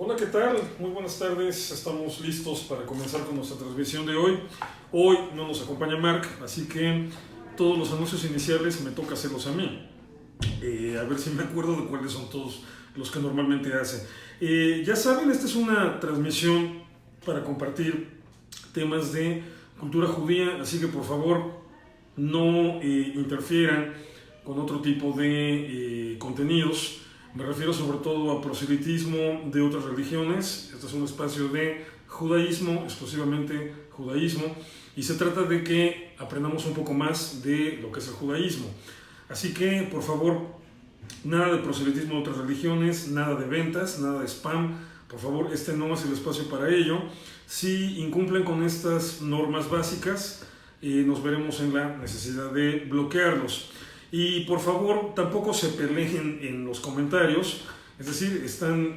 Hola, ¿qué tal? Muy buenas tardes. Estamos listos para comenzar con nuestra transmisión de hoy. Hoy no nos acompaña Mark, así que todos los anuncios iniciales me toca hacerlos a mí. A ver si me acuerdo de cuáles son todos los que normalmente hace. Ya saben, esta es una transmisión para compartir temas de cultura judía, así que por favor no interfieran con otro tipo de contenidos. Me refiero sobre todo a proselitismo de otras religiones. Este es un espacio de judaísmo, exclusivamente judaísmo, y se trata de que aprendamos un poco más de lo que es el judaísmo. Así que, por favor, nada de proselitismo de otras religiones, nada de ventas, nada de spam. Por favor, este no es el espacio para ello. Si incumplen con estas normas básicas, nos veremos en la necesidad de bloquearlos. Y por favor, tampoco se peleen en los comentarios, es decir, están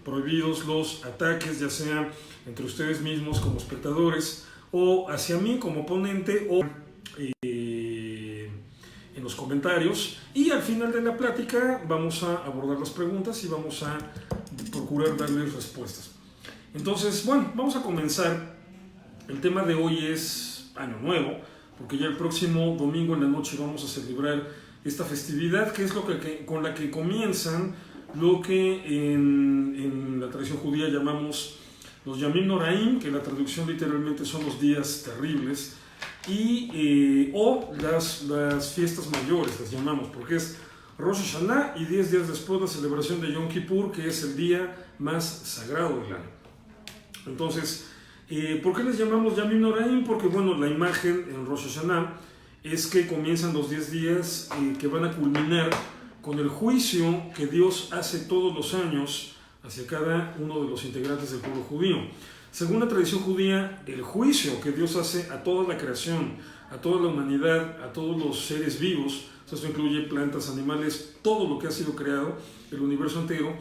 prohibidos los ataques, ya sea entre ustedes mismos como espectadores o hacia mí como ponente o en los comentarios. Y al final de la plática vamos a abordar las preguntas y vamos a procurar darles respuestas. Entonces, bueno, vamos a comenzar. El tema de hoy es Año Nuevo, porque ya el próximo domingo en la noche vamos a celebrar esta festividad, que es con la que comienzan lo que en la tradición judía llamamos los Yamim Noraim, que la traducción literalmente son los días terribles, o las fiestas mayores, las llamamos, porque es Rosh Hashanah y 10 días después la celebración de Yom Kippur, que es el día más sagrado del año. Entonces, ¿por qué les llamamos Yamim Noraim? Porque, bueno, la imagen en Rosh Hashanah es que comienzan los 10 días que van a culminar con el juicio que Dios hace todos los años hacia cada uno de los integrantes del pueblo judío. Según la tradición judía, el juicio que Dios hace a toda la creación, a toda la humanidad, a todos los seres vivos, esto incluye plantas, animales, todo lo que ha sido creado, el universo entero,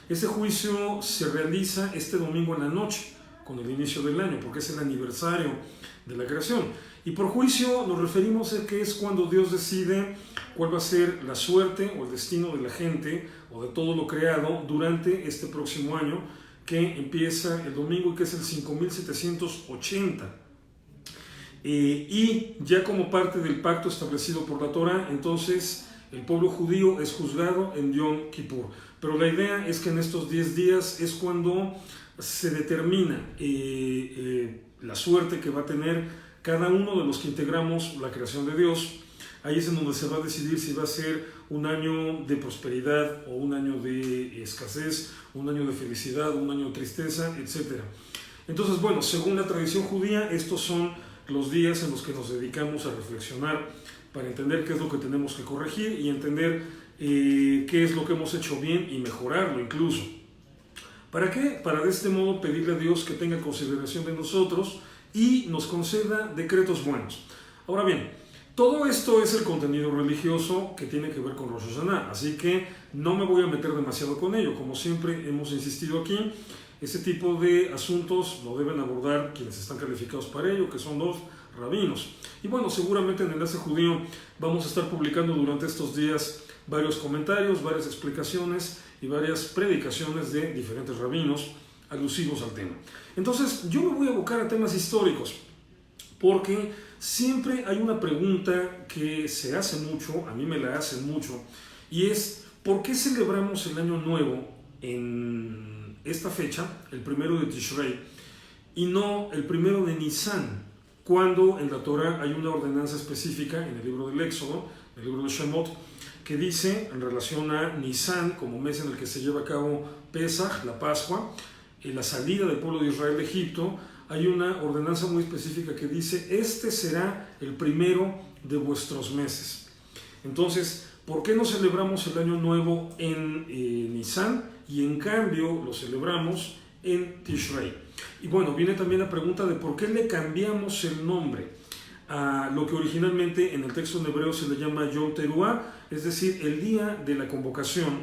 ese juicio se realiza este domingo en la noche, con el inicio del año, porque es el aniversario de la creación. Y por juicio nos referimos a que es cuando Dios decide cuál va a ser la suerte o el destino de la gente o de todo lo creado durante este próximo año, que empieza el domingo y que es el 5780. Y ya como parte del pacto establecido por la Torah, entonces el pueblo judío es juzgado en Yom Kippur. Pero la idea es que en estos 10 días es cuando se determina la suerte que va a tener cada uno de los que integramos la creación de Dios. Ahí es en donde se va a decidir si va a ser un año de prosperidad o un año de escasez, un año de felicidad, un año de tristeza, etc. Entonces, bueno, según la tradición judía, estos son los días en los que nos dedicamos a reflexionar para entender qué es lo que tenemos que corregir y entender qué es lo que hemos hecho bien y mejorarlo incluso. ¿Para qué? Para de este modo pedirle a Dios que tenga consideración de nosotros y nos conceda decretos buenos. Ahora bien, todo esto es el contenido religioso que tiene que ver con Rosh Hashanah, así que no me voy a meter demasiado con ello. Como siempre hemos insistido aquí, ese tipo de asuntos lo deben abordar quienes están calificados para ello, que son los rabinos. Y bueno, seguramente en Enlace Judío vamos a estar publicando durante estos días varios comentarios, varias explicaciones y varias predicaciones de diferentes rabinos alusivos al tema. Entonces, yo me voy a abocar a temas históricos, porque siempre hay una pregunta que se hace mucho, a mí me la hacen mucho, y es, ¿por qué celebramos el Año Nuevo en esta fecha, el 1 de Tishrei, y no el 1 de Nisan, cuando en la Torah hay una ordenanza específica en el libro del Éxodo, el libro de Shemot, que dice en relación a Nisan, como mes en el que se lleva a cabo Pesaj, la Pascua, en la salida del pueblo de Israel de Egipto, hay una ordenanza muy específica que dice, este será el primero de vuestros meses. Entonces, ¿por qué no celebramos el Año Nuevo en Nisan y en cambio lo celebramos en Tishrei? Y bueno, viene también la pregunta de por qué le cambiamos el nombre a lo que originalmente en el texto en hebreo se le llama Yom Teruah, es decir, el día de la convocación,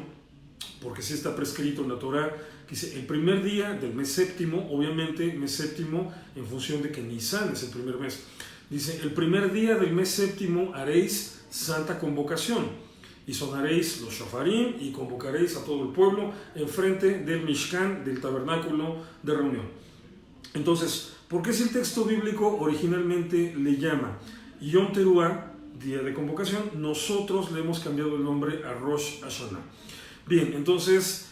porque sí está prescrito en la Torah, que dice el primer día del mes séptimo, obviamente mes séptimo en función de que Nisan es el primer mes. Dice, el primer día del mes séptimo haréis santa convocación. y sonaréis los shofarim y convocaréis a todo el pueblo enfrente del Mishkan, del tabernáculo de reunión. Entonces, ¿por qué si el texto bíblico originalmente le llama Yom Teruah, día de convocación, nosotros le hemos cambiado el nombre a Rosh Hashanah? Bien, entonces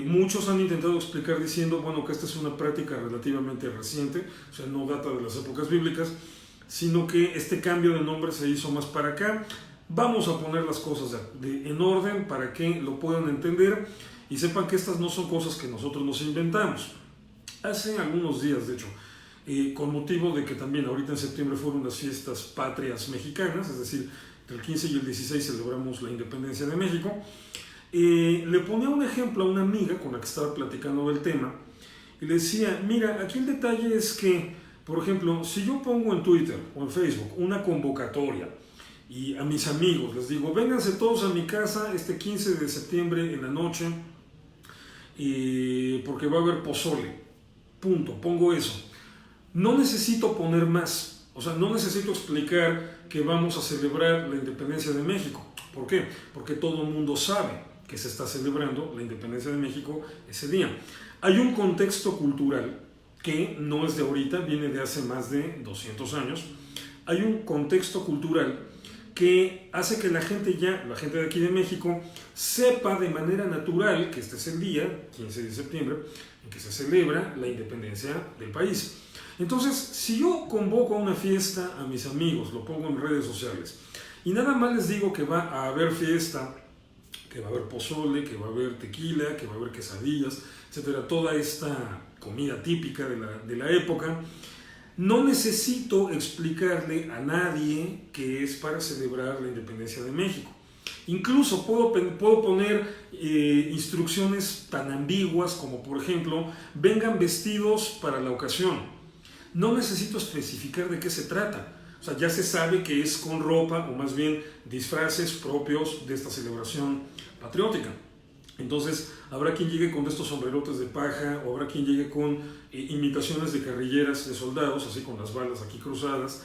muchos han intentado explicar diciendo, bueno, que esta es una práctica relativamente reciente, o sea, no data de las épocas bíblicas, sino que este cambio de nombre se hizo más para acá. Vamos a poner las cosas en orden para que lo puedan entender y sepan que estas no son cosas que nosotros nos inventamos. Hace algunos días, de hecho, con motivo de que también ahorita en septiembre fueron las fiestas patrias mexicanas, es decir, entre el 15 y el 16 celebramos la independencia de México, le ponía un ejemplo a una amiga con la que estaba platicando del tema y le decía, mira, aquí el detalle es que, por ejemplo, si yo pongo en Twitter o en Facebook una convocatoria y a mis amigos les digo, vénganse todos a mi casa este 15 de septiembre en la noche porque va a haber pozole, punto, pongo eso. No necesito poner más, o sea, no necesito explicar que vamos a celebrar la independencia de México. ¿Por qué? Porque todo el mundo sabe que se está celebrando la independencia de México ese día. Hay un contexto cultural que no es de ahorita, viene de hace más de 200 años. Hay un contexto cultural que hace que la gente de aquí de México, sepa de manera natural que este es el día, 15 de septiembre, en que se celebra la independencia del país. Entonces, si yo convoco a una fiesta a mis amigos, lo pongo en redes sociales, y nada más les digo que va a haber fiesta, que va a haber pozole, que va a haber tequila, que va a haber quesadillas, etcétera, toda esta comida típica de la época, no necesito explicarle a nadie que es para celebrar la independencia de México. Incluso puedo poner instrucciones tan ambiguas como, por ejemplo, vengan vestidos para la ocasión. No necesito especificar de qué se trata. O sea, ya se sabe que es con ropa, o más bien disfraces propios de esta celebración patriótica. Entonces, habrá quien llegue con estos sombrerotes de paja, o habrá quien llegue con imitaciones de carrilleras de soldados, así con las balas aquí cruzadas.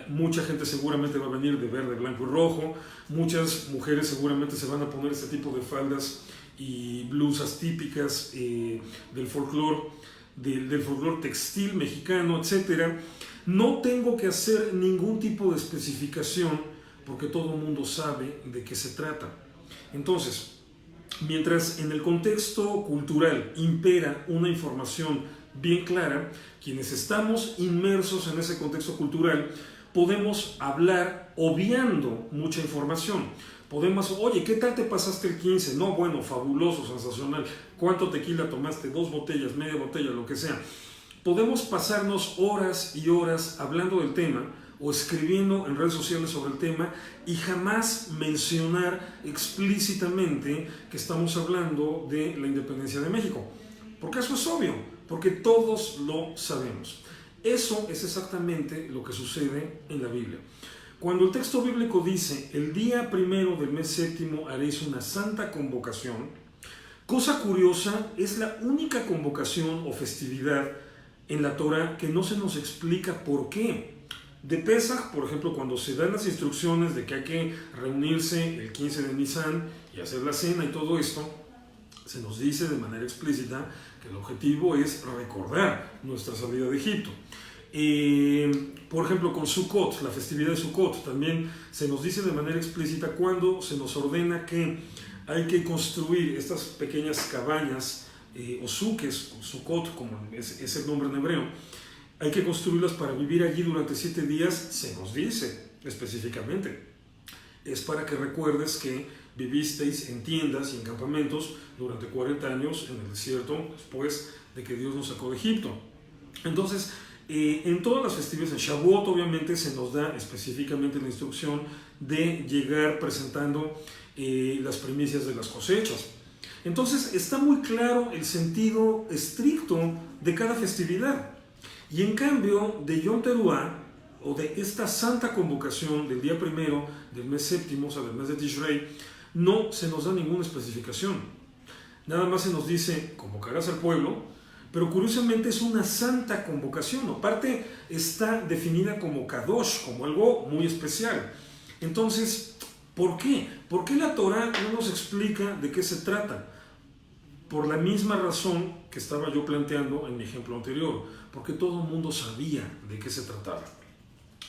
Mucha gente seguramente va a venir de verde, blanco y rojo. Muchas mujeres seguramente se van a poner este tipo de faldas y blusas típicas del folclore textil mexicano, etc. No tengo que hacer ningún tipo de especificación porque todo el mundo sabe de qué se trata. Entonces, mientras en el contexto cultural impera una información bien clara, quienes estamos inmersos en ese contexto cultural podemos hablar obviando mucha información. Podemos, oye, ¿qué tal te pasaste el 15? No, bueno, fabuloso, sensacional. ¿Cuánto tequila tomaste? 2 botellas, media botella, lo que sea. Podemos pasarnos horas y horas hablando del tema o escribiendo en redes sociales sobre el tema y jamás mencionar explícitamente que estamos hablando de la independencia de México. Porque eso es obvio, porque todos lo sabemos. Eso es exactamente lo que sucede en la Biblia. Cuando el texto bíblico dice, el día primero del mes séptimo haréis una santa convocación, cosa curiosa, es la única convocación o festividad en la Torah que no se nos explica por qué. De Pesaj, por ejemplo, cuando se dan las instrucciones de que hay que reunirse el 15 de Nisan y hacer la cena y todo esto, se nos dice de manera explícita que el objetivo es recordar nuestra salida de Egipto. Por ejemplo, con Sukkot, la festividad de Sukkot, también se nos dice de manera explícita cuando se nos ordena que hay que construir estas pequeñas cabañas o suques, Sukkot, como es el nombre en hebreo. Hay que construirlas para vivir allí durante 7 días, se nos dice específicamente. Es para que recuerdes que vivisteis en tiendas y en campamentos durante 40 años en el desierto después de que Dios nos sacó de Egipto. Entonces, en todas las festividades, en Shavuot obviamente se nos da específicamente la instrucción de llegar presentando las primicias de las cosechas. Entonces está muy claro el sentido estricto de cada festividad. Y en cambio de Yom Teruah, o de esta santa convocación del día primero del mes séptimo, o sea del mes de Tishrei, no se nos da ninguna especificación. Nada más se nos dice, convocarás al pueblo, pero curiosamente es una santa convocación. Aparte está definida como Kadosh, como algo muy especial. Entonces, ¿Por qué? ¿Por qué la Torá no nos explica de qué se trata? Por la misma razón que estaba yo planteando en mi ejemplo anterior, porque todo el mundo sabía de qué se trataba.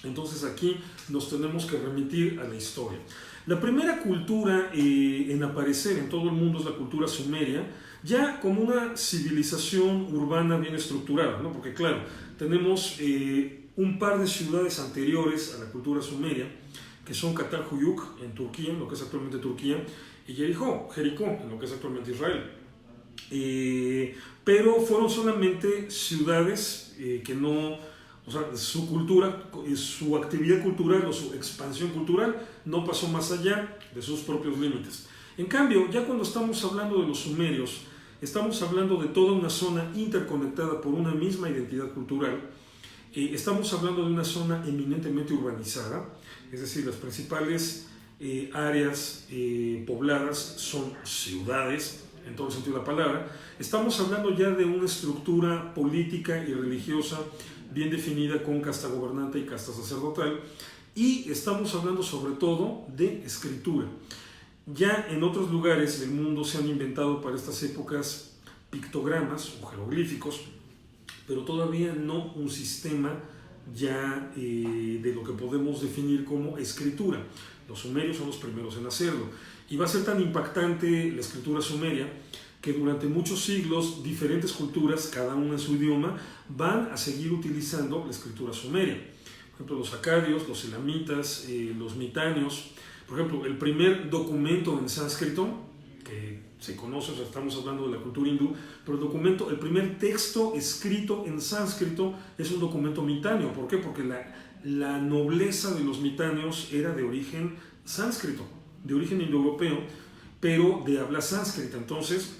Entonces aquí nos tenemos que remitir a la historia. La primera cultura en aparecer en todo el mundo es la cultura sumeria, ya como una civilización urbana bien estructurada, ¿no? Porque claro, tenemos un par de ciudades anteriores a la cultura sumeria, que son Çatalhöyük en Turquía, en lo que es actualmente Turquía, y Jericó, en lo que es actualmente Israel. Pero fueron solamente ciudades que no, o sea, su cultura, su actividad cultural o su expansión cultural no pasó más allá de sus propios límites. En cambio, ya cuando estamos hablando de los sumerios, estamos hablando de toda una zona interconectada por una misma identidad cultural. Estamos hablando de una zona eminentemente urbanizada, es decir, las principales áreas pobladas son ciudades, en todo el sentido de la palabra. Estamos hablando ya de una estructura política y religiosa bien definida con casta gobernante y casta sacerdotal, y estamos hablando sobre todo de escritura. Ya en otros lugares del mundo se han inventado para estas épocas pictogramas o jeroglíficos, pero todavía no un sistema ya de lo que podemos definir como escritura. Los sumerios son los primeros en hacerlo, y va a ser tan impactante la escritura sumeria que durante muchos siglos diferentes culturas, cada una en su idioma, van a seguir utilizando la escritura sumeria. Por ejemplo, los acadios, los elamitas, los mitáneos. Por ejemplo, el primer documento en sánscrito que se conoce, o sea, estamos hablando de la cultura hindú, pero el primer texto escrito en sánscrito es un documento mitáneo. ¿Por qué? Porque la nobleza de los mitáneos era de origen sánscrito, de origen indoeuropeo, pero de habla sánscrita. Entonces,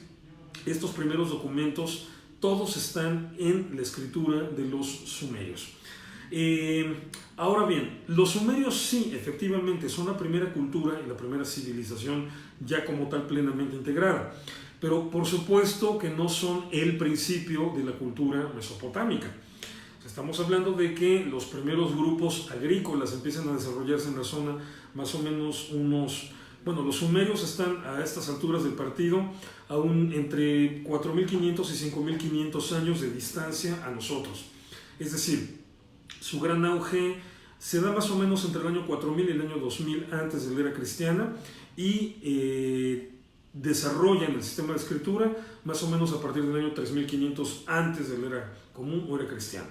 estos primeros documentos todos están en la escritura de los sumerios. Ahora bien, los sumerios sí, efectivamente, son la primera cultura y la primera civilización ya como tal plenamente integrada, pero por supuesto que no son el principio de la cultura mesopotámica. Estamos hablando de que los primeros grupos agrícolas empiezan a desarrollarse en la zona más o menos los sumerios están a estas alturas del partido aún entre 4.500 y 5.500 años de distancia a nosotros. Es decir, su gran auge se da más o menos entre el año 4000 y el año 2000 antes de la era cristiana, y desarrollan el sistema de escritura más o menos a partir del año 3500 antes de la era común o era cristiana.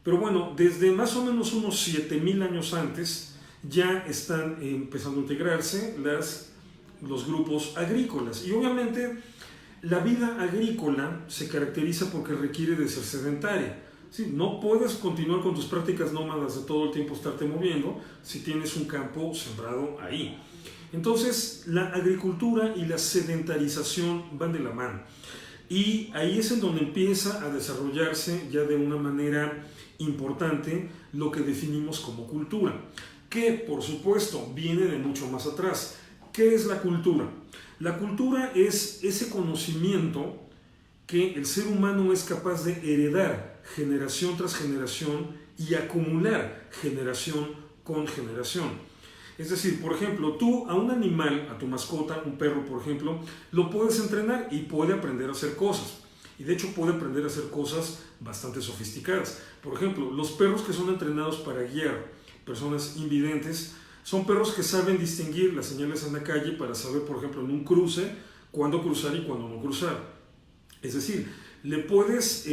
Pero bueno, desde más o menos unos 7000 años antes ya están empezando a integrarse los grupos agrícolas, y obviamente la vida agrícola se caracteriza porque requiere de ser sedentaria. Sí, no puedes continuar con tus prácticas nómadas de todo el tiempo estarte moviendo si tienes un campo sembrado ahí. Entonces, la agricultura y la sedentarización van de la mano. Y ahí es en donde empieza a desarrollarse ya de una manera importante lo que definimos como cultura, que por supuesto viene de mucho más atrás. ¿Qué es la cultura? La cultura es ese conocimiento que el ser humano es capaz de heredar generación tras generación y acumular generación con generación. Es decir, por ejemplo, tú a un animal, a tu mascota, un perro por ejemplo, lo puedes entrenar y puede aprender a hacer cosas. Y de hecho puede aprender a hacer cosas bastante sofisticadas. Por ejemplo, los perros que son entrenados para guiar personas invidentes son perros que saben distinguir las señales en la calle para saber, por ejemplo, en un cruce, cuándo cruzar y cuándo no cruzar. Es decir, le puedes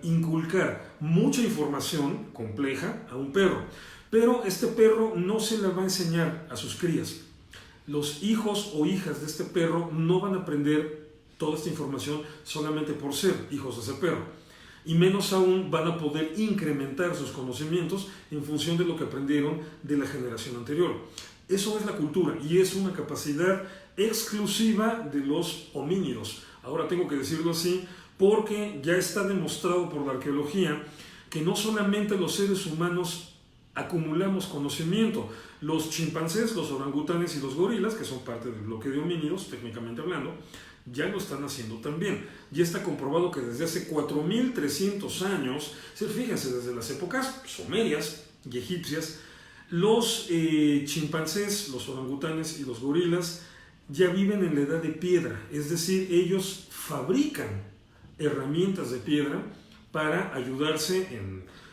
inculcar mucha información compleja a un perro, pero este perro no se la va a enseñar a sus crías. Los hijos o hijas de este perro no van a aprender toda esta información solamente por ser hijos de ese perro, y menos aún van a poder incrementar sus conocimientos en función de lo que aprendieron de la generación anterior. Eso es la cultura y es una capacidad exclusiva de los homínidos. Ahora tengo que decirlo así porque ya está demostrado por la arqueología que no solamente los seres humanos acumulamos conocimiento. Los chimpancés, los orangutanes y los gorilas, que son parte del bloque de homínidos, técnicamente hablando, ya lo están haciendo también. Ya está comprobado que desde hace 4.300 años, fíjense, desde las épocas sumerias y egipcias, Los chimpancés, los orangutanes y los gorilas ya viven en la edad de piedra, es decir, ellos fabrican herramientas de piedra para ayudarse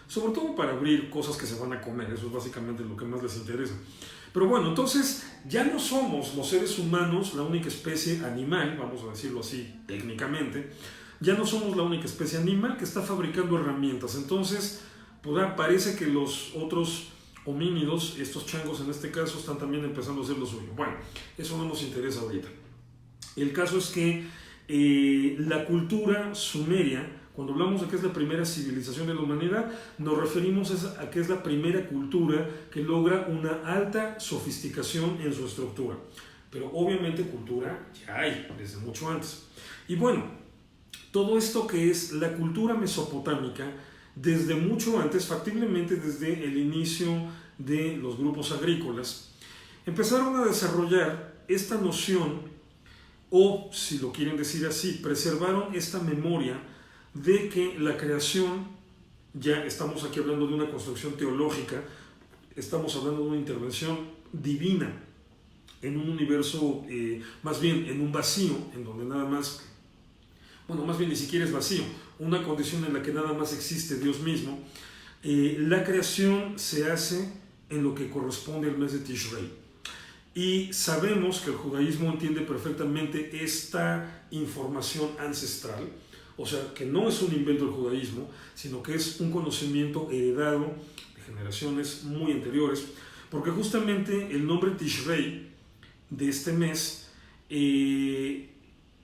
sobre todo para abrir cosas que se van a comer, eso es básicamente lo que más les interesa. Pero bueno, entonces ya no somos los seres humanos la única especie animal, vamos a decirlo así técnicamente, ya no somos la única especie animal que está fabricando herramientas. Entonces, pues parece que los otros homínidos, estos changos en este caso, están también empezando a hacer lo suyo. Bueno, eso no nos interesa ahorita. El caso es que la cultura sumeria, cuando hablamos de que es la primera civilización de la humanidad, nos referimos a que es la primera cultura que logra una alta sofisticación en su estructura. Pero obviamente cultura ya hay desde mucho antes. Y bueno, todo esto que es la cultura mesopotámica, desde mucho antes, factiblemente desde el inicio de los grupos agrícolas, empezaron a desarrollar esta noción, o si lo quieren decir así, preservaron esta memoria de que la creación, ya estamos aquí hablando de una construcción teológica, estamos hablando de una intervención divina en un universo, más bien en un vacío, en donde nada más, bueno, más bien ni siquiera es vacío, una condición en la que nada más existe Dios mismo. La creación se hace en lo que corresponde al mes de Tishrei. Y sabemos que el judaísmo entiende perfectamente esta información ancestral, o sea, que no es un invento del judaísmo, sino que es un conocimiento heredado de generaciones muy anteriores, porque justamente el nombre Tishrei de este mes,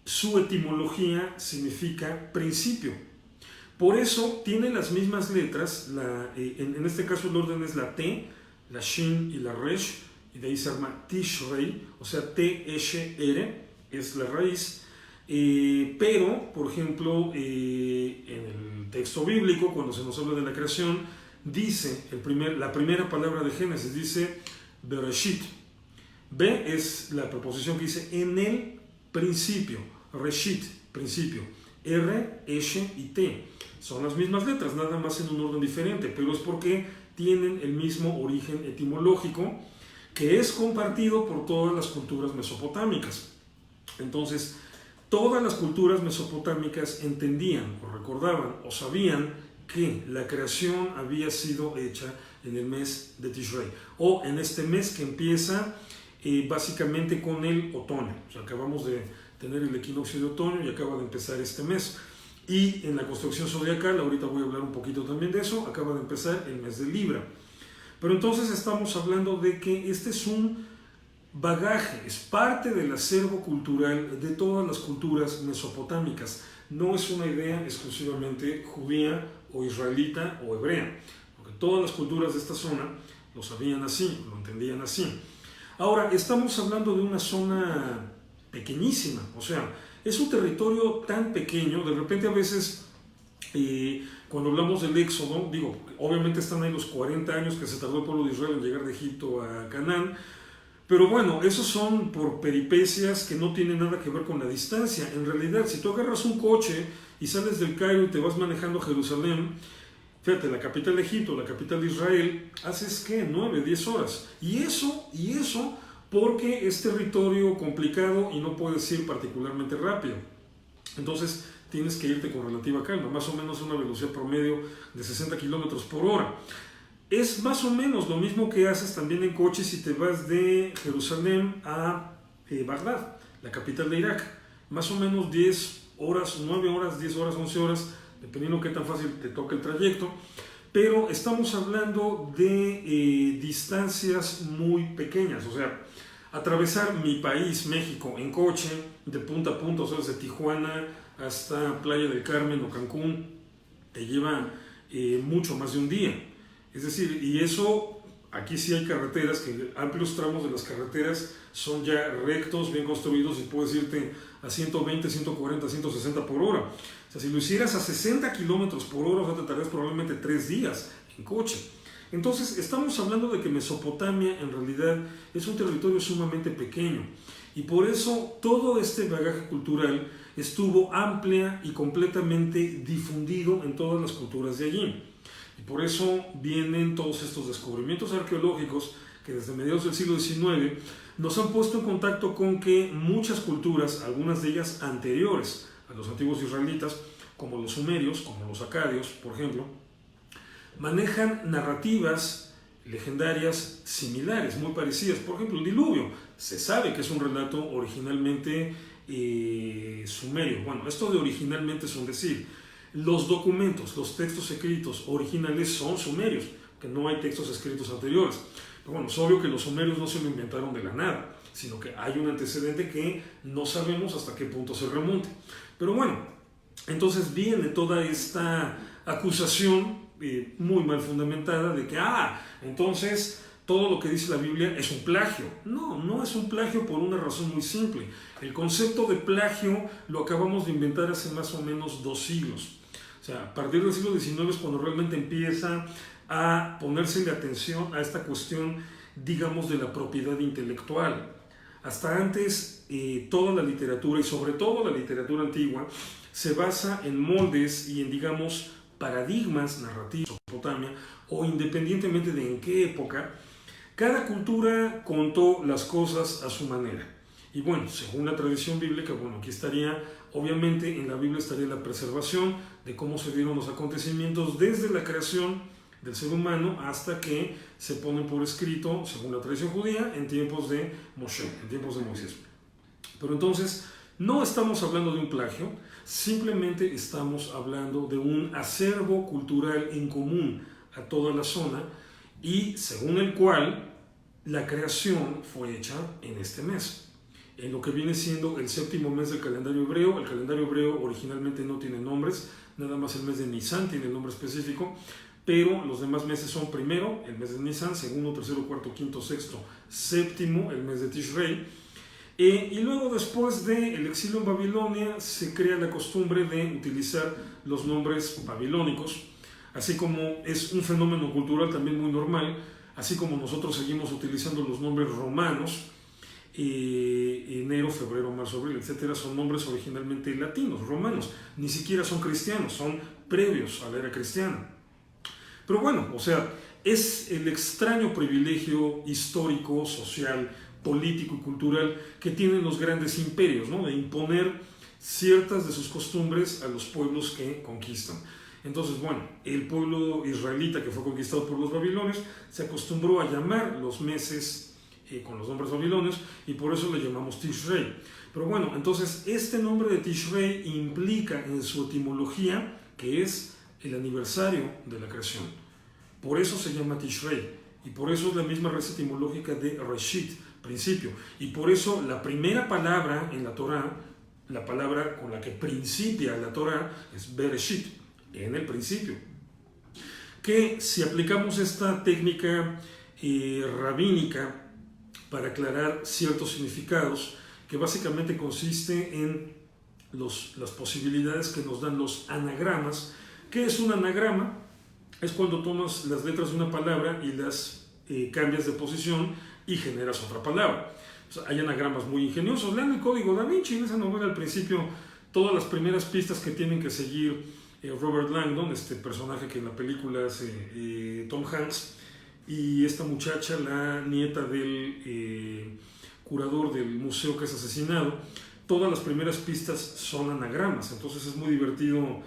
su etimología significa principio. Por eso tiene las mismas letras, en este caso el orden es la T, la Shin y la Resh, y de ahí se llama Tishrei, o sea, T-H-R es la raíz. Pero, por ejemplo, en el texto bíblico, cuando se nos habla de la creación, dice, la primera palabra de Génesis dice Bereshit. B es la preposición que dice en el principio, Reshit, principio. R, S y T son las mismas letras, nada más en un orden diferente, pero es porque tienen el mismo origen etimológico que es compartido por todas las culturas mesopotámicas. Entonces, todas las culturas mesopotámicas entendían o recordaban o sabían que la creación había sido hecha en el mes de Tishrei, o en este mes que empieza básicamente con el otoño. O sea, acabamos de tener el equinoccio de otoño y acaba de empezar este mes. Y en la construcción zodiacal, ahorita voy a hablar un poquito también de eso, acaba de empezar el mes de Libra. Pero entonces estamos hablando de que este es un bagaje, es parte del acervo cultural de todas las culturas mesopotámicas. No es una idea exclusivamente judía o israelita o hebrea, porque todas las culturas de esta zona lo sabían así, lo entendían así. Ahora, estamos hablando de una zona pequeñísima, o sea, es un territorio tan pequeño, de repente a veces cuando hablamos del Éxodo, digo, obviamente están ahí los 40 años que se tardó el pueblo de Israel en llegar de Egipto a Canaán, pero bueno, esos son por peripecias que no tienen nada que ver con la distancia. En realidad, si tú agarras un coche y sales del Cairo y te vas manejando a Jerusalén, fíjate, la capital de Egipto, la capital de Israel, haces ¿qué? 9, 10 horas. Y eso porque es territorio complicado y no puedes ir particularmente rápido. Entonces tienes que irte con relativa calma, más o menos una velocidad promedio de 60 kilómetros por hora. Es más o menos lo mismo que haces también en coche si te vas de Jerusalén a Bagdad, la capital de Irak. Más o menos 10 horas, 9 horas, 10 horas, 11 horas, dependiendo qué tan fácil te toque el trayecto. Pero estamos hablando de distancias muy pequeñas, o sea, atravesar mi país, México, en coche, de punta a punta, o sea, desde Tijuana hasta Playa del Carmen o Cancún, te lleva mucho más de un día. Es decir, y eso, aquí sí hay carreteras, que amplios tramos de las carreteras son ya rectos, bien construidos y puedes irte a 120, 140, 160 por hora. O sea, si lo hicieras a 60 kilómetros por hora, o sea, te tardarías probablemente 3 días en coche. Entonces, estamos hablando de que Mesopotamia en realidad es un territorio sumamente pequeño y por eso todo este bagaje cultural estuvo amplia y completamente difundido en todas las culturas de allí. Y por eso vienen todos estos descubrimientos arqueológicos que desde mediados del siglo XIX nos han puesto en contacto con que muchas culturas, algunas de ellas anteriores a los antiguos israelitas, como los sumerios, como los acadios, por ejemplo, manejan narrativas legendarias similares, muy parecidas. Por ejemplo, el diluvio. Se sabe que es un relato originalmente sumerio. Bueno, esto de originalmente es un decir. Los documentos, los textos escritos originales son sumerios, que no hay textos escritos anteriores. Pero bueno, es obvio que los sumerios no se lo inventaron de la nada, sino que hay un antecedente que no sabemos hasta qué punto se remonte. Pero bueno, entonces viene toda esta acusación muy mal fundamentada de que, entonces todo lo que dice la Biblia es un plagio. No, no es un plagio por una razón muy simple. El concepto de plagio lo acabamos de inventar hace más o menos 2 siglos. O sea, a partir del siglo XIX es cuando realmente empieza a ponerse atención a esta cuestión, digamos, de la propiedad intelectual. Hasta antes, toda la literatura, y sobre todo la literatura antigua, se basa en moldes y en, digamos, paradigmas narrativos, Mesopotamia, o independientemente de en qué época, cada cultura contó las cosas a su manera. Y bueno, según la tradición bíblica, bueno, aquí estaría, obviamente en la Biblia estaría la preservación de cómo se dieron los acontecimientos desde la creación del ser humano hasta que se ponen por escrito, según la tradición judía, en tiempos de Moshe, en tiempos de Moisés. Pero entonces, no estamos hablando de un plagio, simplemente estamos hablando de un acervo cultural en común a toda la zona y según el cual la creación fue hecha en este mes, en lo que viene siendo el 7º mes del calendario hebreo. El calendario hebreo originalmente no tiene nombres, nada más el mes de Nisan tiene el nombre específico, pero los demás meses son primero el mes de Nisan, segundo, tercero, cuarto, quinto, sexto, séptimo el mes de Tishrei. Y luego, después del exilio en Babilonia, se crea la costumbre de utilizar los nombres babilónicos, así como es un fenómeno cultural también muy normal, así como nosotros seguimos utilizando los nombres romanos, enero, febrero, marzo, abril, etcétera, son nombres originalmente latinos, romanos, ni siquiera son cristianos, son previos a la era cristiana. Pero bueno, o sea, es el extraño privilegio histórico, social, político y cultural que tienen los grandes imperios, ¿no? De imponer ciertas de sus costumbres a los pueblos que conquistan. Entonces, bueno, el pueblo israelita que fue conquistado por los babilonios se acostumbró a llamar los meses con los nombres babilonios y por eso le llamamos Tishrei. Pero bueno, entonces este nombre de Tishrei implica en su etimología que es el aniversario de la creación. Por eso se llama Tishrei y por eso es la misma raíz etimológica de Reshit, principio. Y por eso la primera palabra en la Torá, la palabra con la que principia la Torá es Bereshit, en el principio. Que si aplicamos esta técnica rabínica para aclarar ciertos significados, que básicamente consiste en las posibilidades que nos dan los anagramas. ¿Qué es un anagrama? Es cuando tomas las letras de una palabra y las cambias de posición y generas otra palabra. O sea, hay anagramas muy ingeniosos. Lean el Código Da Vinci, en esa novela al principio, todas las primeras pistas que tienen que seguir Robert Langdon, este personaje que en la película hace Tom Hanks, y esta muchacha, la nieta del curador del museo que es asesinado, todas las primeras pistas son anagramas. Entonces es muy divertido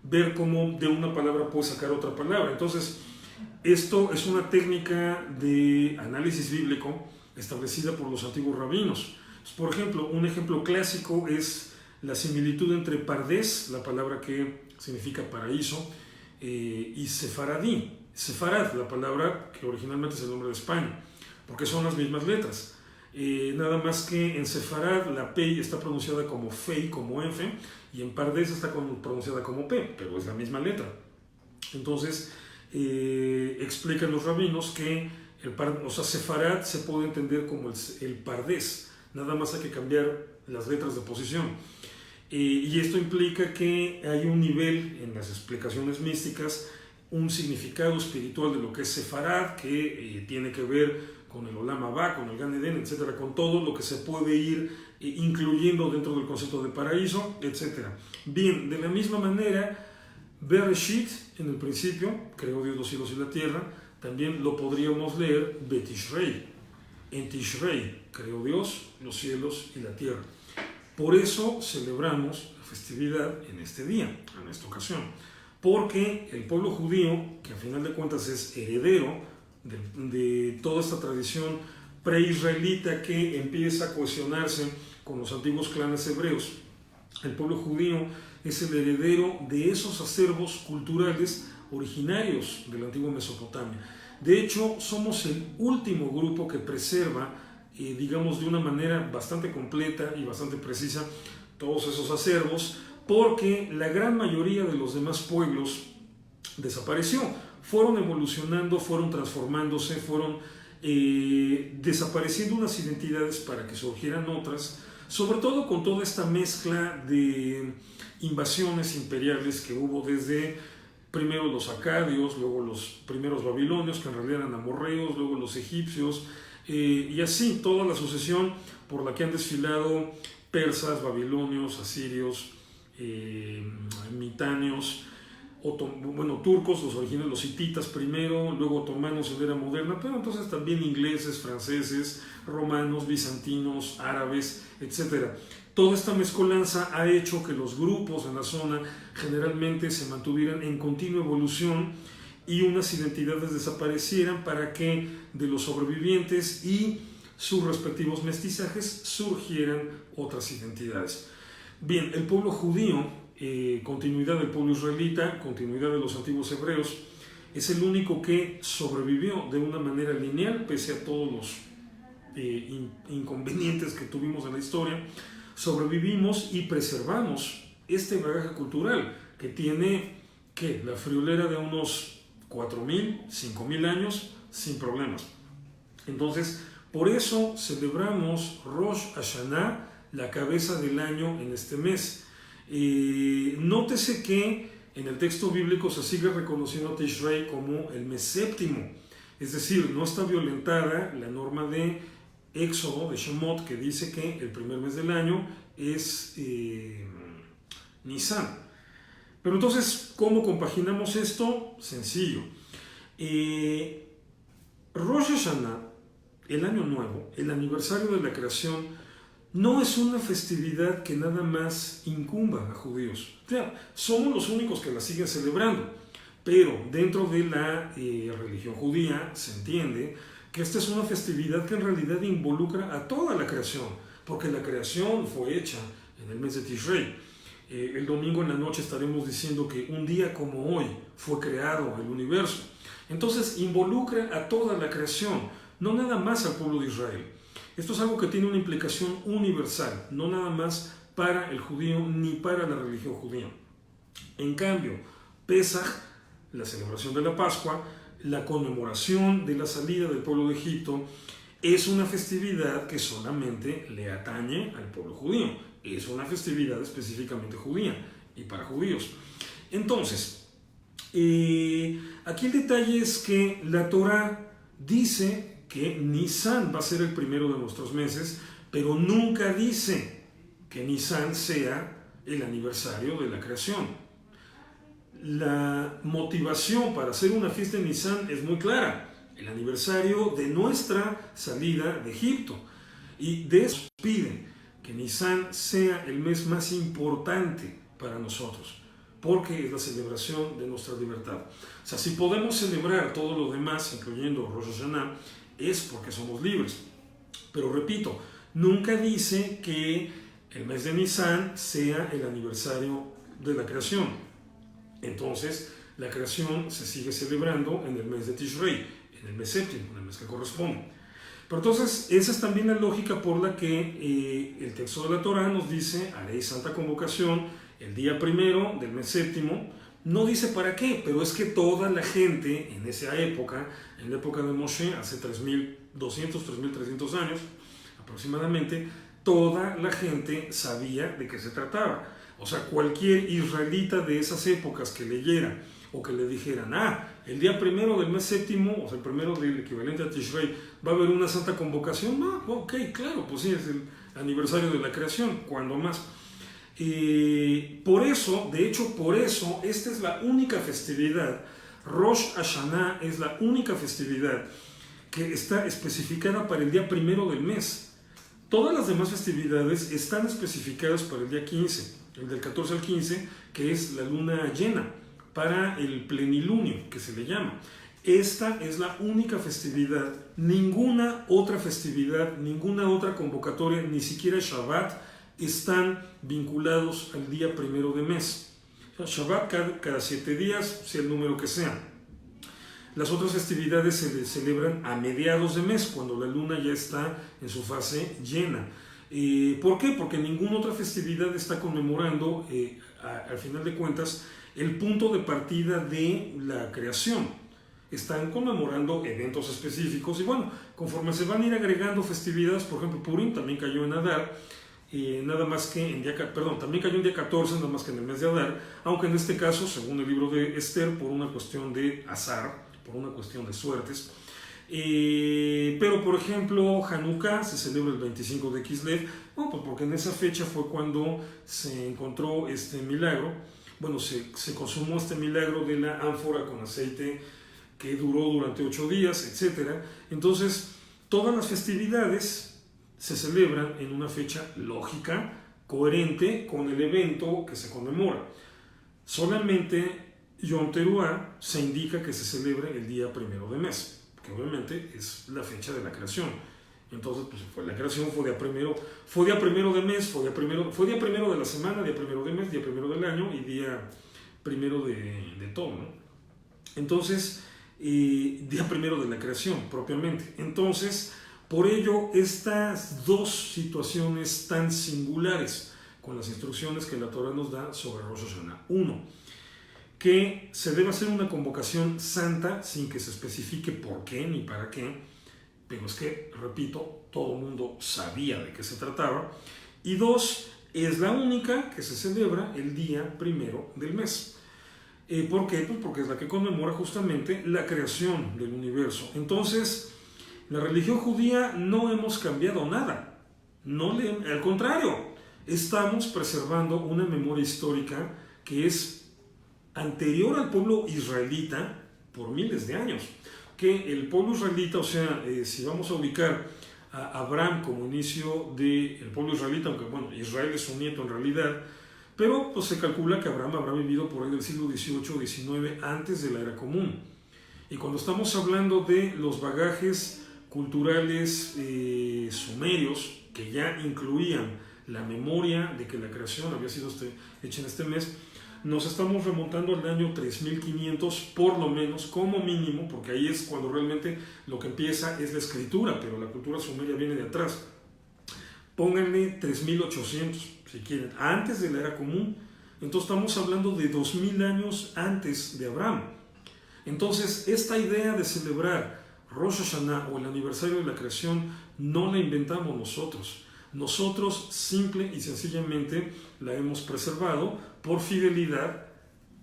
ver cómo de una palabra puedes sacar otra palabra. Entonces, esto es una técnica de análisis bíblico establecida por los antiguos rabinos. Por ejemplo, un ejemplo clásico es la similitud entre Pardes, la palabra que significa paraíso, y Sefaradí. Sefarad, la palabra que originalmente es el nombre de España, porque son las mismas letras. Nada más que en Sefarad la P está pronunciada como Fe, como F, y en Pardes está pronunciada como P, pero es la misma letra. Entonces, explican los rabinos que Sefarad se puede entender como el Pardes, nada más hay que cambiar las letras de posición. Y esto implica que hay un nivel en las explicaciones místicas, un significado espiritual de lo que es Sefarad, que tiene que ver con el Olam Abba, con el Gan Eden, etcétera, con todo lo que se puede ir incluyendo dentro del concepto de paraíso, etcétera. Bien, de la misma manera, Bereshit, en el principio, creó Dios los cielos y la tierra. También lo podríamos leer Betishrei. En Tishrei creó Dios los cielos y la tierra. Por eso celebramos la festividad en este día, en esta ocasión. Porque el pueblo judío, que a final de cuentas es heredero de toda esta tradición preisraelita que empieza a cohesionarse con los antiguos clanes hebreos, el pueblo judío es el heredero de esos acervos culturales originarios de la antigua Mesopotamia. De hecho, somos el último grupo que preserva, digamos, de una manera bastante completa y bastante precisa todos esos acervos, porque la gran mayoría de los demás pueblos desapareció. Fueron evolucionando, fueron transformándose, fueron desapareciendo unas identidades para que surgieran otras, sobre todo con toda esta mezcla de invasiones imperiales que hubo desde primero los acadios, luego los primeros babilonios, que en realidad eran amorreos, luego los egipcios, y así toda la sucesión por la que han desfilado persas, babilonios, asirios, mitáneos, turcos, los originales, los hititas primero, luego otomanos en la era moderna, pero entonces también ingleses, franceses, romanos, bizantinos, árabes, etc. Toda esta mezcolanza ha hecho que los grupos en la zona generalmente se mantuvieran en continua evolución y unas identidades desaparecieran para que de los sobrevivientes y sus respectivos mestizajes surgieran otras identidades. Bien, el pueblo judío, continuidad del pueblo israelita, continuidad de los antiguos hebreos, es el único que sobrevivió de una manera lineal, pese a todos los inconvenientes que tuvimos en la historia. Sobrevivimos y preservamos este bagaje cultural que tiene la friolera de unos 4.000, 5.000 años sin problemas. Entonces, por eso celebramos Rosh Hashanah, la cabeza del año, en este mes. Nótese que en el texto bíblico se sigue reconociendo a Tishrei como el mes séptimo, es decir, no está violentada la norma de Éxodo, de Shemot, que dice que el primer mes del año es Nisan. Pero entonces, ¿cómo compaginamos esto? Sencillo. Rosh Hashanah, el año nuevo, el aniversario de la creación, no es una festividad que nada más incumba a judíos. Claro, somos los únicos que la siguen celebrando, pero dentro de la religión judía se entiende que esta es una festividad que en realidad involucra a toda la creación, porque la creación fue hecha en el mes de Tishrei. El domingo en la noche estaremos diciendo que un día como hoy fue creado el universo. Entonces involucra a toda la creación, no nada más al pueblo de Israel. Esto es algo que tiene una implicación universal, no nada más para el judío ni para la religión judía. En cambio, Pesaj, la celebración de la Pascua, la conmemoración de la salida del pueblo de Egipto, es una festividad que solamente le atañe al pueblo judío. Es una festividad específicamente judía y para judíos. Entonces, aquí el detalle es que la Torá dice que Nisan va a ser el primero de nuestros meses, pero nunca dice que Nisan sea el aniversario de la creación. La motivación para hacer una fiesta en Nisan es muy clara: el aniversario de nuestra salida de Egipto. Y de eso piden que Nisan sea el mes más importante para nosotros, porque es la celebración de nuestra libertad. O sea, si podemos celebrar todo lo demás, incluyendo Rosh Hashanah, es porque somos libres. Pero repito, nunca dice que el mes de Nisan sea el aniversario de la creación. Entonces, la creación se sigue celebrando en el mes de Tishrei, en el mes séptimo, en el mes que corresponde. Pero entonces, esa es también la lógica por la que el texto de la Torá nos dice: haréis santa convocación el día primero del mes séptimo. No dice para qué, pero es que toda la gente en esa época, en la época de Moshe, hace 3.200, 3.300 años aproximadamente, toda la gente sabía de qué se trataba. O sea, cualquier israelita de esas épocas que leyera o que le dijeran: el día primero del mes séptimo, o sea, el primero del equivalente a Tishrei, va a haber una santa convocación. No, ok, claro, pues sí, es el aniversario de la creación, cuando más. Por eso, de hecho, por eso, esta es la única festividad. Rosh Hashanah es la única festividad que está especificada para el día primero del mes. Todas las demás festividades están especificadas para el día 15, el del 14 al 15, que es la luna llena, para el plenilunio, que se le llama. Esta es la única festividad, ninguna otra festividad, ninguna otra convocatoria, ni siquiera Shabbat, están vinculados al día primero de mes. O sea, Shabbat cada 7 días, sea el número que sea. Las otras festividades se celebran a mediados de mes, cuando la luna ya está en su fase llena. ¿Por qué? Porque ninguna otra festividad está conmemorando, al final de cuentas, el punto de partida de la creación. Están conmemorando eventos específicos y bueno, conforme se van a ir agregando festividades, por ejemplo, Purim también cayó en Adar, nada más que también cayó en día 14, nada más que en el mes de Adar, aunque en este caso, según el libro de Esther, por una cuestión de azar, por una cuestión de suertes. Pero por ejemplo, Hanukkah se celebra el 25 de Kislev, bueno, pues porque en esa fecha fue cuando se encontró este milagro, bueno, se consumó este milagro de la ánfora con aceite que duró durante 8 días, etc. Entonces, todas las festividades se celebran en una fecha lógica, coherente con el evento que se conmemora. Solamente Yom Teruah se indica que se celebre el día primero de mes, que obviamente es la fecha de la creación. Entonces, pues, la creación fue día primero de mes, fue día primero de la semana, día primero de mes, día primero del año y día primero de todo, ¿no? Entonces, día primero de la creación propiamente. Entonces, por ello, estas dos situaciones tan singulares con las instrucciones que la Torah nos da sobre Rosh Hashanah. Uno, que se debe hacer una convocación santa sin que se especifique por qué ni para qué, pero es que, repito, todo el mundo sabía de qué se trataba. Y dos, es la única que se celebra el día primero del mes. ¿Por qué? Pues porque es la que conmemora justamente la creación del universo. Entonces, la religión judía no hemos cambiado nada. Al contrario, estamos preservando una memoria histórica que es anterior al pueblo israelita por miles de años. Que el pueblo israelita, o sea, si vamos a ubicar a Abraham como inicio del pueblo israelita, aunque bueno, Israel es su nieto en realidad, pero pues se calcula que Abraham habrá vivido por ahí del siglo XVIII o XIX antes de la era común. Y cuando estamos hablando de los bagajes culturales sumerios, que ya incluían la memoria de que la creación había sido hecha en este mes, nos estamos remontando al año 3500 por lo menos, como mínimo, porque ahí es cuando realmente lo que empieza es la escritura, pero la cultura sumeria viene de atrás. Pónganle 3800, si quieren, antes de la era común. Entonces estamos hablando de 2000 años antes de Abraham. Entonces, esta idea de celebrar Rosh Hashanah o el aniversario de la creación no la inventamos nosotros. Nosotros simple y sencillamente la hemos preservado por fidelidad,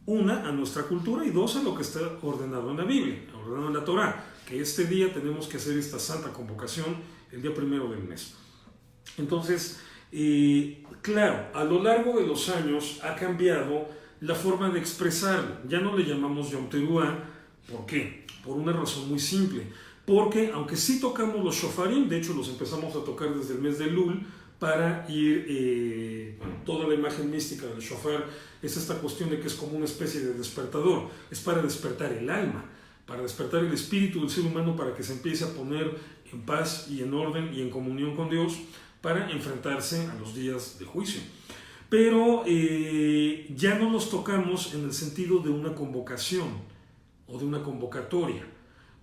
una, a nuestra cultura y dos, a lo que está ordenado en la Biblia, ordenado en la Torah, que este día tenemos que hacer esta santa convocación el día primero del mes. Entonces, claro, a lo largo de los años ha cambiado la forma de expresarlo. Ya no le llamamos Yom Teruah. ¿Por qué? Por una razón muy simple. Porque aunque sí tocamos los shofarim, de hecho los empezamos a tocar desde el mes de Elul, para ir, toda la imagen mística del shofar es esta cuestión de que es como una especie de despertador, es para despertar el alma, para despertar el espíritu del ser humano, para que se empiece a poner en paz y en orden y en comunión con Dios, para enfrentarse a los días de juicio. Pero ya no los tocamos en el sentido de una convocación o de una convocatoria.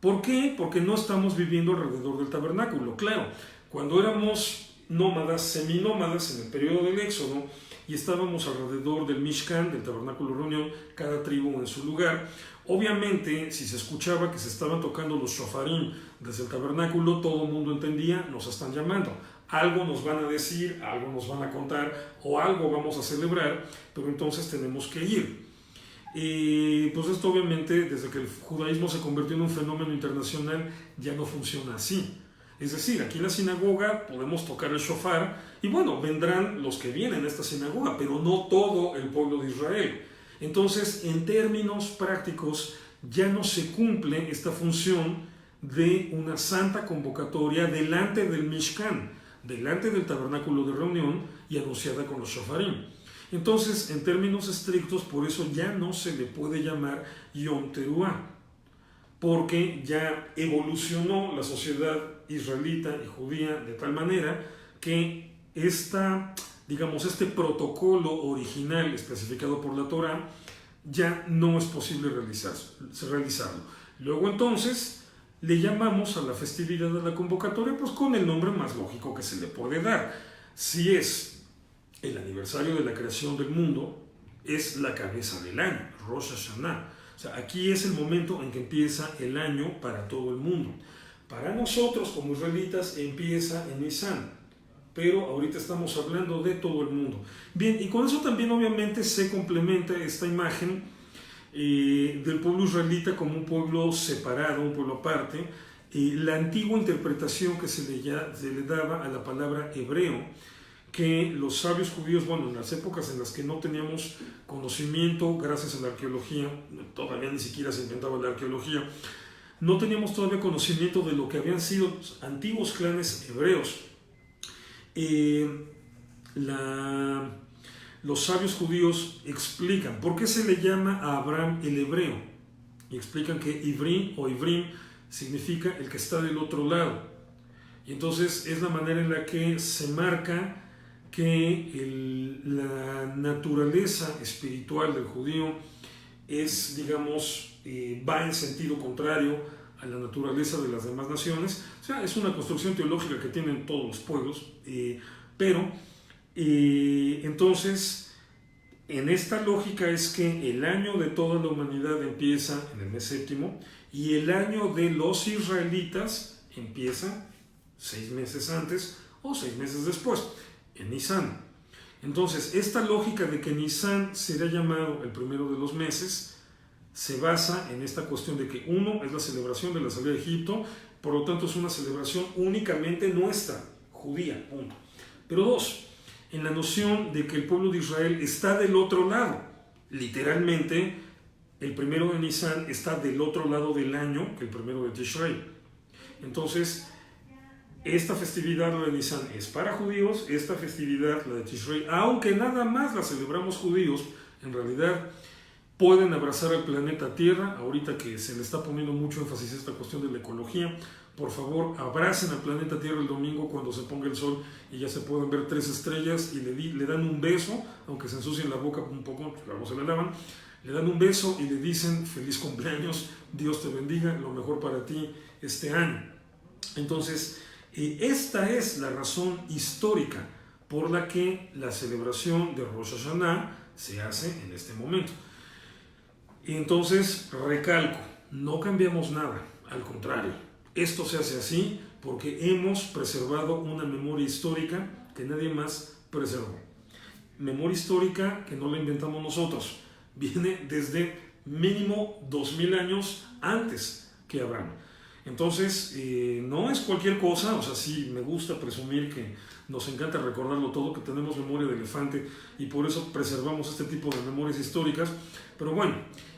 ¿Por qué? Porque no estamos viviendo alrededor del tabernáculo. Claro, cuando éramos nómadas, seminómadas en el periodo del Éxodo y estábamos alrededor del Mishkan, del tabernáculo de reunión, cada tribu en su lugar, obviamente si se escuchaba que se estaban tocando los shofarim desde el tabernáculo, todo el mundo entendía, nos están llamando, algo nos van a decir, algo nos van a contar o algo vamos a celebrar, pero entonces tenemos que ir. Y pues esto obviamente desde que el judaísmo se convirtió en un fenómeno internacional ya no funciona así. Es decir, aquí en la sinagoga podemos tocar el shofar y bueno, vendrán los que vienen a esta sinagoga, pero no todo el pueblo de Israel. Entonces, en términos prácticos, ya no se cumple esta función de una santa convocatoria delante del Mishkan, delante del tabernáculo de reunión y anunciada con los shofarim. Entonces, en términos estrictos, por eso ya no se le puede llamar Yom Teruah, porque ya evolucionó la sociedad israelita y judía de tal manera que este protocolo original especificado por la Torá ya no es posible realizarlo. Luego entonces le llamamos a la festividad de la convocatoria pues con el nombre más lógico que se le puede dar. Si es el aniversario de la creación del mundo, es la cabeza del año, Rosh Hashanah. O sea, aquí es el momento en que empieza el año para todo el mundo. Para nosotros como israelitas empieza en Nisan, pero ahorita estamos hablando de todo el mundo. Bien, y con eso también obviamente se complementa esta imagen del pueblo israelita como un pueblo separado, un pueblo aparte. La antigua interpretación que se le daba a la palabra hebreo, que los sabios judíos, bueno, en las épocas en las que no teníamos conocimiento, gracias a la arqueología, todavía ni siquiera se inventaba la arqueología, no teníamos todavía conocimiento de lo que habían sido antiguos clanes hebreos. Los sabios judíos explican por qué se le llama a Abraham el hebreo, y explican que Ivrim o Ivrim significa el que está del otro lado, y entonces es la manera en la que se marca que la naturaleza espiritual del judío es, digamos, va en sentido contrario a la naturaleza de las demás naciones. O sea, es una construcción teológica que tienen todos los pueblos, pero entonces en esta lógica es que el año de toda la humanidad empieza en el mes séptimo y el año de los israelitas empieza 6 meses antes o 6 meses después, en Nisan. Entonces, esta lógica de que Nisan será llamado el primero de los meses se basa en esta cuestión de que uno es la celebración de la salida de Egipto, por lo tanto es una celebración únicamente nuestra, judía, punto. Pero dos, en la noción de que el pueblo de Israel está del otro lado, literalmente el primero de Nisan está del otro lado del año que el primero de Tishrei. Entonces, esta festividad, la de Nisan, es para judíos, esta festividad, la de Tishrei, aunque nada más la celebramos judíos, en realidad pueden abrazar al planeta Tierra. Ahorita que se le está poniendo mucho énfasis a esta cuestión de la ecología, por favor, abracen al planeta Tierra el domingo cuando se ponga el sol y ya se pueden ver 3 estrellas y le dan un beso, aunque se ensucien la boca un poco, luego se la lavan, le dan un beso y le dicen feliz cumpleaños, Dios te bendiga, lo mejor para ti este año. Entonces, esta es la razón histórica por la que la celebración de Rosh Hashanah se hace en este momento. Entonces, recalco, no cambiamos nada, al contrario, esto se hace así porque hemos preservado una memoria histórica que nadie más preservó. Memoria histórica que no la inventamos nosotros, viene desde mínimo 2000 años antes que Abraham. Entonces, no es cualquier cosa, o sea, sí me gusta presumir que nos encanta recordarlo todo, que tenemos memoria de elefante y por eso preservamos este tipo de memorias históricas. Pero bueno,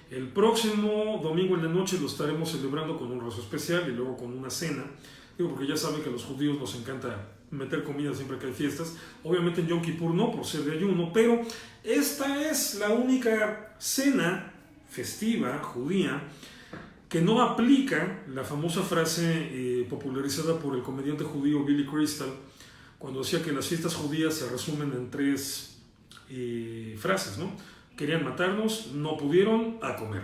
el próximo domingo en la noche lo estaremos celebrando con un rezo especial y luego con una cena. Digo, porque ya saben que a los judíos nos encanta meter comida siempre que hay fiestas. Obviamente en Yom Kippur no, por ser de ayuno, pero esta es la única cena festiva judía que no aplica la famosa frase popularizada por el comediante judío Billy Crystal, cuando decía que las fiestas judías se resumen en 3 frases, ¿no? Querían matarnos, no pudieron, a comer.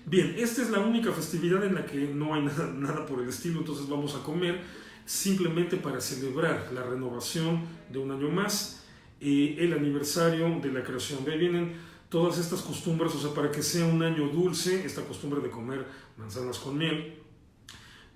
Bien, esta es la única festividad en la que no hay nada por el estilo, entonces vamos a comer simplemente para celebrar la renovación de un año más, el aniversario de la creación. De ahí vienen todas estas costumbres, o sea, para que sea un año dulce, esta costumbre de comer manzanas con miel.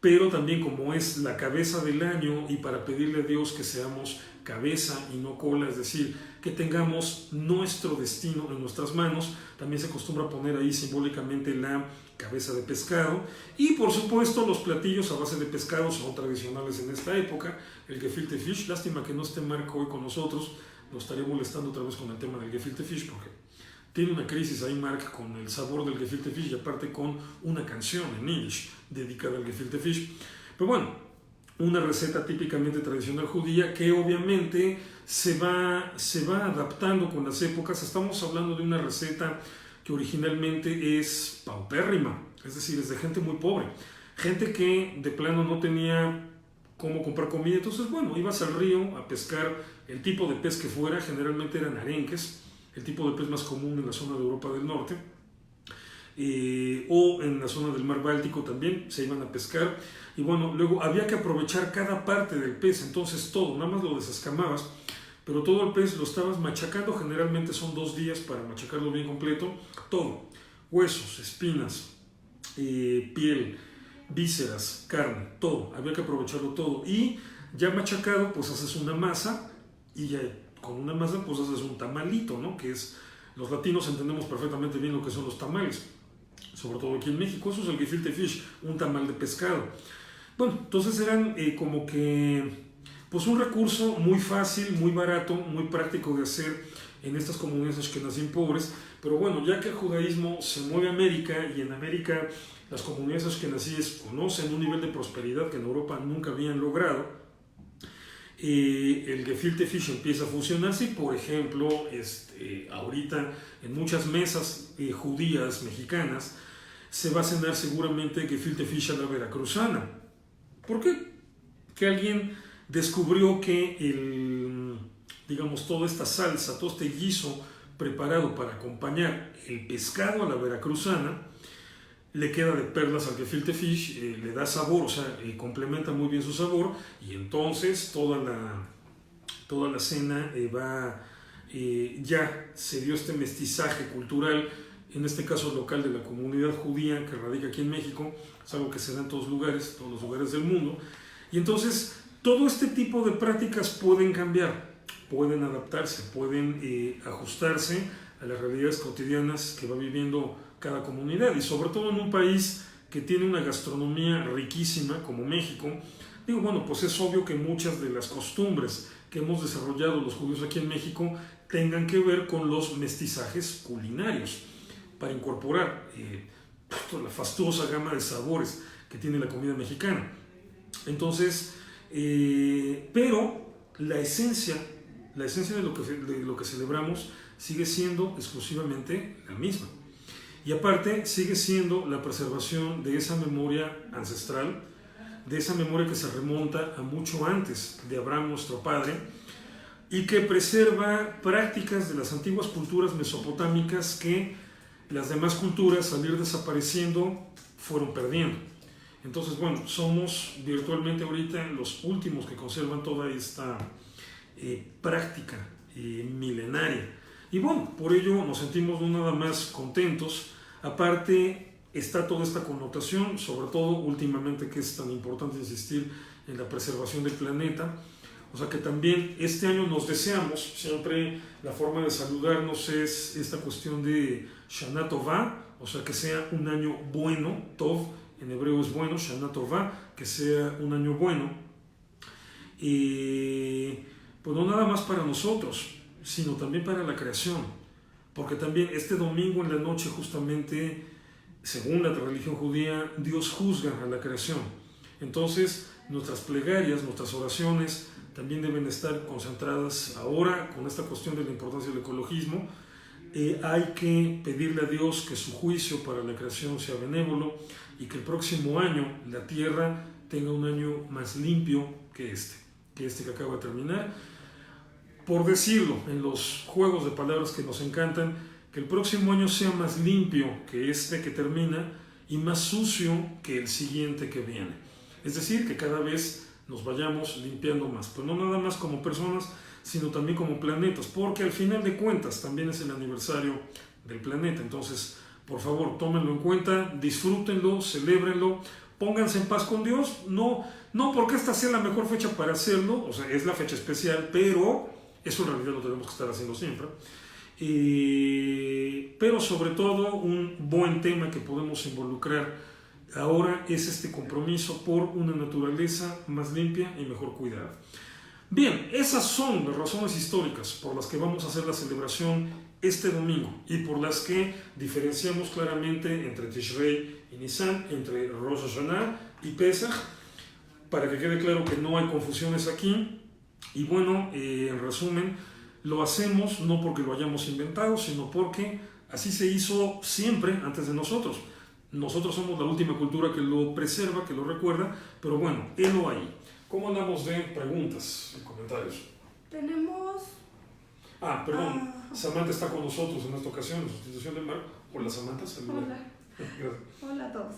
pero también como es la cabeza del año y para pedirle a Dios que seamos cabeza y no cola, es decir, que tengamos nuestro destino en nuestras manos, también se acostumbra poner ahí simbólicamente la cabeza de pescado y por supuesto los platillos a base de pescado son tradicionales en esta época, el gefilte fish, lástima que no esté Marco hoy con nosotros, lo estaría molestando otra vez con el tema del gefilte fish porque tiene una crisis ahí Mark con el sabor del gefilte fish y aparte con una canción en Yiddish dedicada al gefilte fish. Pero bueno, una receta típicamente tradicional judía que obviamente se va adaptando con las épocas. Estamos hablando de una receta que originalmente es paupérrima, es decir, es de gente muy pobre, gente que de plano no tenía cómo comprar comida. Entonces, bueno, ibas al río a pescar el tipo de pez que fuera, generalmente eran arenques, el tipo de pez más común en la zona de Europa del Norte, o en la zona del mar Báltico también se iban a pescar, y bueno, luego había que aprovechar cada parte del pez, entonces todo, nada más lo desescamabas, pero todo el pez lo estabas machacando, generalmente son 2 días para machacarlo bien completo, todo, huesos, espinas, piel, vísceras, carne, todo, había que aprovecharlo todo, y ya machacado pues haces una masa, y ya con una masa pues haces un tamalito, ¿no? Que es, los latinos entendemos perfectamente bien lo que son los tamales, sobre todo aquí en México, eso es el gefilte fish, un tamal de pescado. Bueno, entonces eran como que pues un recurso muy fácil, muy barato, muy práctico de hacer en estas comunidades ashkenazim pobres, pero bueno, ya que el judaísmo se mueve a América y en América las comunidades ashkenazíes conocen un nivel de prosperidad que en Europa nunca habían logrado, el gefilte fish empieza a fusionarse y por ejemplo ahorita en muchas mesas judías mexicanas se va a cenar seguramente gefilte fish a la veracruzana. ¿Por qué? Que alguien descubrió que digamos toda esta salsa, todo este guiso preparado para acompañar el pescado a la veracruzana le queda de perlas al gefilte fish, le da sabor, o sea, complementa muy bien su sabor y entonces toda la cena ya se dio este mestizaje cultural, en este caso local de la comunidad judía que radica aquí en México, es algo que se da en todos los lugares del mundo, y entonces todo este tipo de prácticas pueden cambiar, pueden adaptarse, pueden ajustarse a las realidades cotidianas que va viviendo cada comunidad y sobre todo en un país que tiene una gastronomía riquísima como México. Digo, bueno, pues es obvio que muchas de las costumbres que hemos desarrollado los judíos aquí en México tengan que ver con los mestizajes culinarios para incorporar la fastuosa gama de sabores que tiene la comida mexicana. Entonces, pero la esencia de lo que celebramos sigue siendo exclusivamente la misma. Y aparte sigue siendo la preservación de esa memoria ancestral, de esa memoria que se remonta a mucho antes de Abraham, nuestro padre, y que preserva prácticas de las antiguas culturas mesopotámicas que las demás culturas, al ir desapareciendo, fueron perdiendo. Entonces, bueno, somos virtualmente ahorita los últimos que conservan toda esta práctica milenaria. Y bueno, por ello nos sentimos no nada más contentos. Aparte está toda esta connotación, sobre todo últimamente que es tan importante insistir en la preservación del planeta. O sea que también este año nos deseamos, siempre la forma de saludarnos es esta cuestión de Shana Tová, o sea que sea un año bueno, Tov en hebreo es bueno, Shana Tová, que sea un año bueno. Y pues no nada más para nosotros, sino también para la creación, porque también este domingo en la noche justamente, según la religión judía, Dios juzga a la creación. Entonces nuestras plegarias, nuestras oraciones también deben estar concentradas ahora con esta cuestión de la importancia del ecologismo. Hay que pedirle a Dios que su juicio para la creación sea benévolo y que el próximo año la tierra tenga un año más limpio que que acaba de terminar. Por decirlo, en los juegos de palabras que nos encantan, que el próximo año sea más limpio que este que termina y más sucio que el siguiente que viene. Es decir, que cada vez nos vayamos limpiando más, pero no nada más como personas, sino también como planetas, porque al final de cuentas también es el aniversario del planeta. Entonces, por favor, tómenlo en cuenta, disfrútenlo, celébrenlo, pónganse en paz con Dios, no porque esta sea la mejor fecha para hacerlo, o sea, es la fecha especial, pero eso en realidad lo tenemos que estar haciendo siempre. Pero sobre todo un buen tema que podemos involucrar ahora es este compromiso por una naturaleza más limpia y mejor cuidada. Bien, esas son las razones históricas por las que vamos a hacer la celebración este domingo y por las que diferenciamos claramente entre Tishrei y Nisan, entre Rosh Hashanah y Pesach, para que quede claro que no hay confusiones aquí. Y bueno, en resumen, lo hacemos no porque lo hayamos inventado, sino porque así se hizo siempre antes de nosotros. Nosotros somos la última cultura que lo preserva, que lo recuerda, pero bueno, helo ahí. ¿Cómo andamos de preguntas y comentarios? Tenemos... Perdón, Samantha está con nosotros en esta ocasión, en sustitución de Mar. Hola Samantha, saludos. Hola. Hola a todos.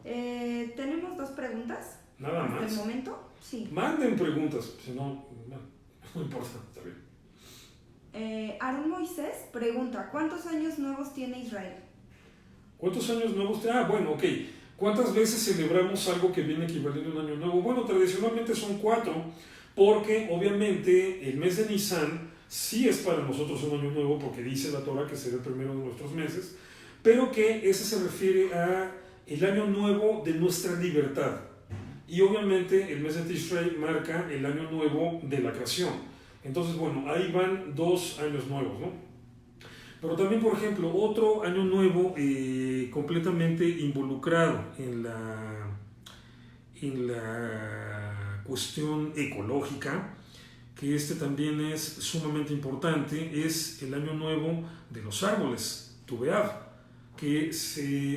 Tenemos 2 preguntas. Nada más. ¿Hasta el momento? Sí. Manden preguntas, si no, no importa, está bien. Aaron Moisés pregunta, ¿cuántos años nuevos tiene Israel? ¿Cuántos años nuevos? Bueno, ok. ¿Cuántas veces celebramos algo que viene equivaliendo a un año nuevo? Bueno, tradicionalmente son 4, porque obviamente el mes de Nisan sí es para nosotros un año nuevo, porque dice la Torah que será el primero de nuestros meses, pero que ese se refiere a el año nuevo de nuestra libertad. Y obviamente el mes de Tishrei marca el año nuevo de la creación. Entonces, bueno, ahí van 2 años nuevos, ¿no? Pero también, por ejemplo, otro año nuevo completamente involucrado en la cuestión ecológica, que este también es sumamente importante, es el año nuevo de los árboles, Tu B'Av, que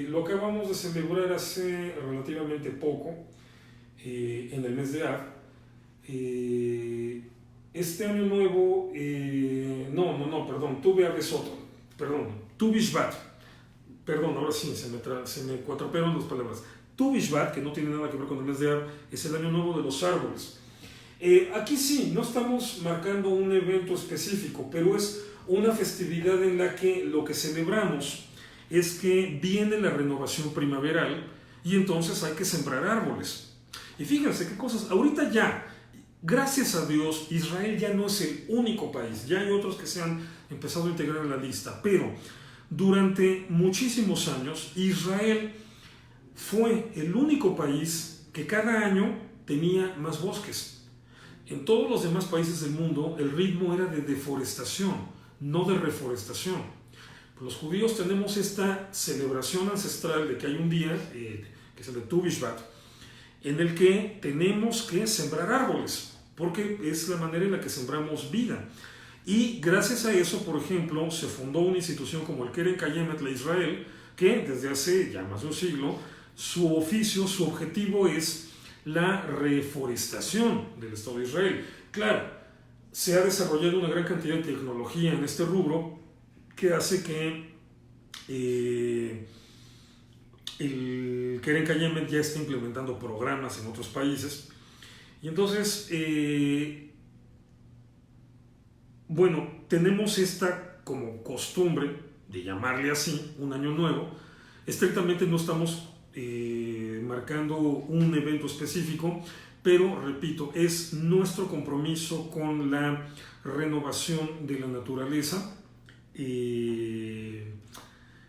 lo acabamos de celebrar hace relativamente poco, en el mes de Av. Este año nuevo, perdón, Tu B'Av es otro, Tu Bishvat, ahora sí, se me cuatropearon las palabras. Tu Bishvat, que no tiene nada que ver con el mes de Av, es el año nuevo de los árboles. Aquí sí, no estamos marcando un evento específico, pero es una festividad en la que lo que celebramos es que viene la renovación primaveral y entonces hay que sembrar árboles. Y fíjense qué cosas, ahorita ya, gracias a Dios, Israel ya no es el único país, ya hay otros que se han empezado a integrar en la lista, pero durante muchísimos años Israel fue el único país que cada año tenía más bosques. En todos los demás países del mundo el ritmo era de deforestación, no de reforestación. Los judíos tenemos esta celebración ancestral de que hay un día, que es el de Tu Bishvat, en el que tenemos que sembrar árboles, porque es la manera en la que sembramos vida. Y gracias a eso, por ejemplo, se fundó una institución como el Keren Kayemet Israel, que desde hace ya más de un siglo, su oficio, su objetivo es la reforestación del Estado de Israel. Claro, se ha desarrollado una gran cantidad de tecnología en este rubro que hace que el Keren Kayemet ya está implementando programas en otros países. Y entonces, tenemos esta como costumbre de llamarle así, un año nuevo. Estrictamente no estamos marcando un evento específico, pero repito, es nuestro compromiso con la renovación de la naturaleza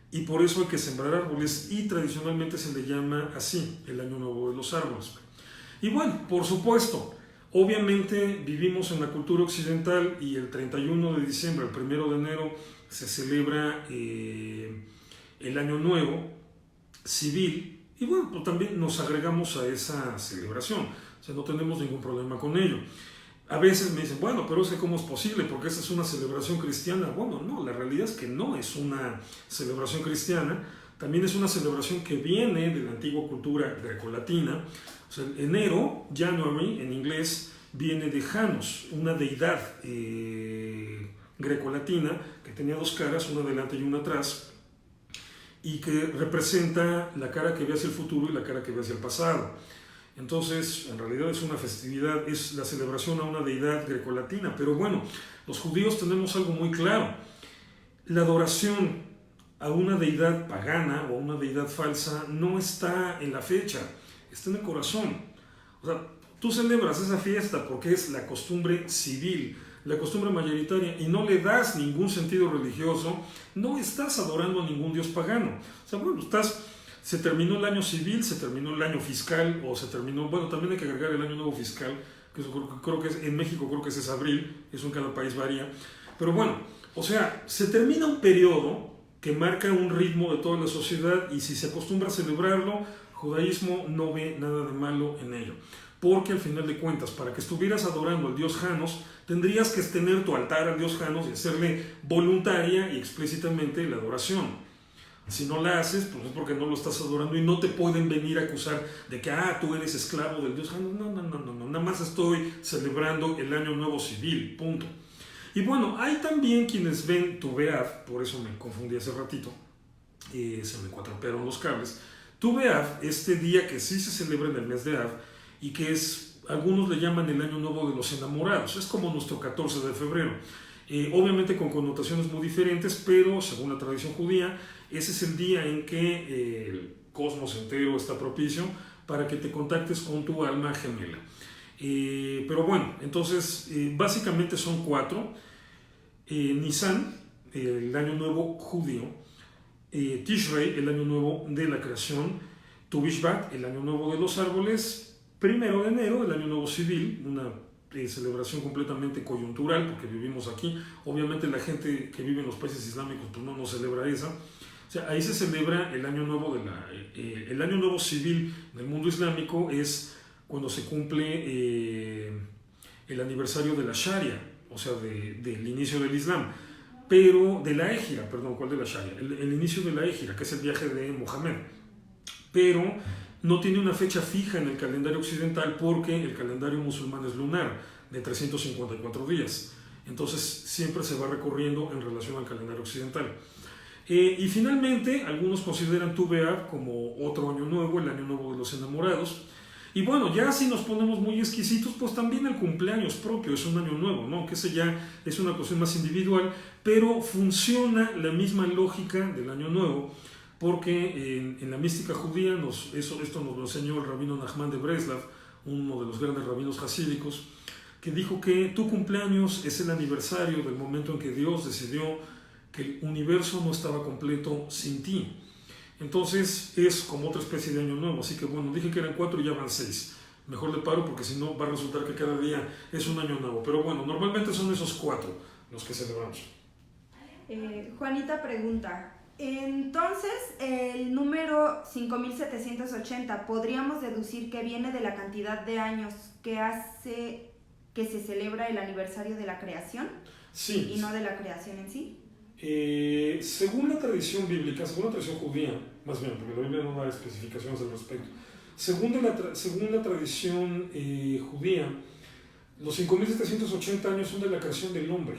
y por eso hay que sembrar árboles y tradicionalmente se le llama así, el año nuevo de los árboles. Y bueno, por supuesto, obviamente vivimos en la cultura occidental y el 31 de diciembre, el 1 de enero se celebra el año nuevo civil. Y bueno, pues también nos agregamos a esa celebración, o sea, no tenemos ningún problema con ello. A veces me dicen, bueno, pero ¿cómo es posible? Porque esa es una celebración cristiana. Bueno, no, la realidad es que no es una celebración cristiana, también es una celebración que viene de la antigua cultura grecolatina. O sea, enero, January, en inglés, viene de Janus, una deidad grecolatina que tenía 2 caras, una delante y una atrás, y que representa la cara que ve hacia el futuro y la cara que ve hacia el pasado. Entonces, en realidad es una festividad, es la celebración a una deidad grecolatina. Pero bueno, los judíos tenemos algo muy claro. La adoración a una deidad pagana o a una deidad falsa no está en la fecha, está en el corazón. O sea, tú celebras esa fiesta porque es la costumbre civil, la costumbre mayoritaria, y no le das ningún sentido religioso, no estás adorando a ningún dios pagano. O sea, bueno, se terminó el año civil, se terminó el año fiscal, o se terminó, bueno, también hay que agregar el año nuevo fiscal, que eso creo que es, en México creo que ese es abril, eso en cada país varía. Pero bueno, o sea, se termina un periodo que marca un ritmo de toda la sociedad, y si se acostumbra a celebrarlo, judaísmo no ve nada de malo en ello. Porque al final de cuentas, para que estuvieras adorando al dios Janos, tendrías que tener tu altar al dios Janos y hacerle voluntaria y explícitamente la adoración. Si no la haces, pues es porque no lo estás adorando, y no te pueden venir a acusar de que tú eres esclavo del dios Janos. No, nada más estoy celebrando el año nuevo civil, punto. Y bueno, hay también quienes ven Tu B'Av, por eso me confundí hace ratito, se me cuatrapearon los cables. Tu B'Av, este día que sí se celebra en el mes de Av, y que es, algunos le llaman el año nuevo de los enamorados, es como nuestro 14 de febrero. Obviamente con connotaciones muy diferentes, pero según la tradición judía, ese es el día en que el cosmos entero está propicio para que te contactes con tu alma gemela. Pero bueno, entonces básicamente son 4. Nisan, el año nuevo judío, Tishrei, el año nuevo de la creación, Tu Bishvat, el año nuevo de los árboles, 1 de enero, el año nuevo civil, una celebración completamente coyuntural porque vivimos aquí. Obviamente la gente que vive en los países islámicos pues no celebra esa. O sea, ahí se celebra el año nuevo el año nuevo civil del mundo islámico, es cuando se cumple el aniversario de la Sharia, o sea, del inicio del Islam, pero de la Égira, perdón, ¿cuál de la Sharia? El inicio de la Égira, que es el viaje de Mohammed, pero no tiene una fecha fija en el calendario occidental porque el calendario musulmán es lunar, de 354 días, entonces siempre se va recorriendo en relación al calendario occidental. Y finalmente, algunos consideran Tu B'Av como otro año nuevo, el año nuevo de los enamorados. Y bueno, ya si nos ponemos muy exquisitos, pues también el cumpleaños propio es un año nuevo, ¿no? Que ese ya es una cuestión más individual, pero funciona la misma lógica del año nuevo, porque en la mística judía, esto nos lo enseñó el rabino Nachman de Breslav, uno de los grandes rabinos hasídicos, que dijo que tu cumpleaños es el aniversario del momento en que Dios decidió que el universo no estaba completo sin ti. Entonces es como otra especie de año nuevo. Así que bueno, dije que eran 4 y ya van 6. Mejor le paro porque si no va a resultar que cada día es un año nuevo. Pero bueno, normalmente son esos 4 los que celebramos. Juanita pregunta, entonces el número 5780, ¿podríamos deducir que viene de la cantidad de años que hace que se celebra el aniversario de la creación? Sí. ¿Y no de la creación en sí? Según la tradición bíblica, según la tradición judía, más bien, porque la Biblia no da especificaciones al respecto, según la tradición judía, los 5780 años son de la creación del hombre.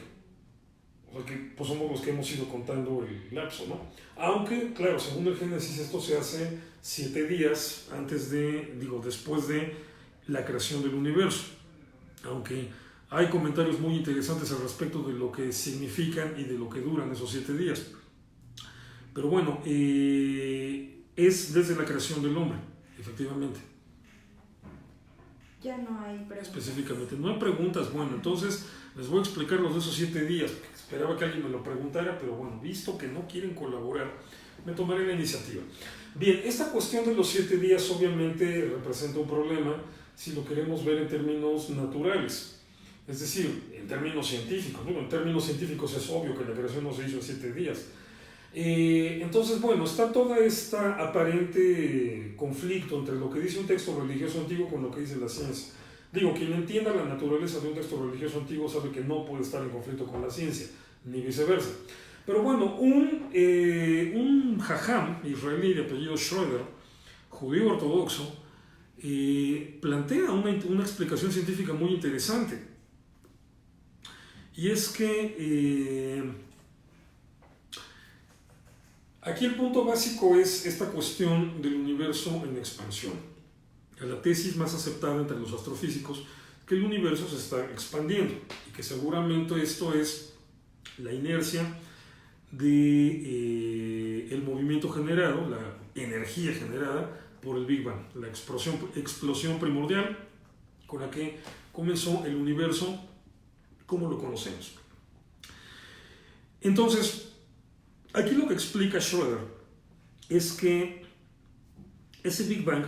O sea que pues somos los que hemos ido contando el lapso, ¿no? Aunque, claro, según el Génesis, esto se hace 7 días después de la creación del universo. Aunque hay comentarios muy interesantes al respecto de lo que significan y de lo que duran esos 7 días. Pero bueno, es desde la creación del hombre, efectivamente. Ya no hay preguntas. Específicamente, no hay preguntas. Bueno, entonces les voy a explicar los de esos 7 días. Esperaba que alguien me lo preguntara, pero bueno, visto que no quieren colaborar, me tomaré la iniciativa. Bien, esta cuestión de los 7 días obviamente representa un problema si lo queremos ver en términos naturales. Es decir, en términos científicos, ¿no? En términos científicos es obvio que la creación no se hizo en 7 días. Entonces, bueno, está toda esta aparente conflicto entre lo que dice un texto religioso antiguo con lo que dice la ciencia. Digo, quien entienda la naturaleza de un texto religioso antiguo sabe que no puede estar en conflicto con la ciencia, ni viceversa. Pero bueno, un jajam israelí de apellido Schroeder, judío ortodoxo, plantea una explicación científica muy interesante. Y es que aquí el punto básico es esta cuestión del universo en expansión. La tesis más aceptada entre los astrofísicos es que el universo se está expandiendo y que seguramente esto es la inercia del movimiento generado, la energía generada por el Big Bang, la explosión primordial con la que comenzó el universo como lo conocemos. Entonces, aquí lo que explica Schroeder es que ese Big Bang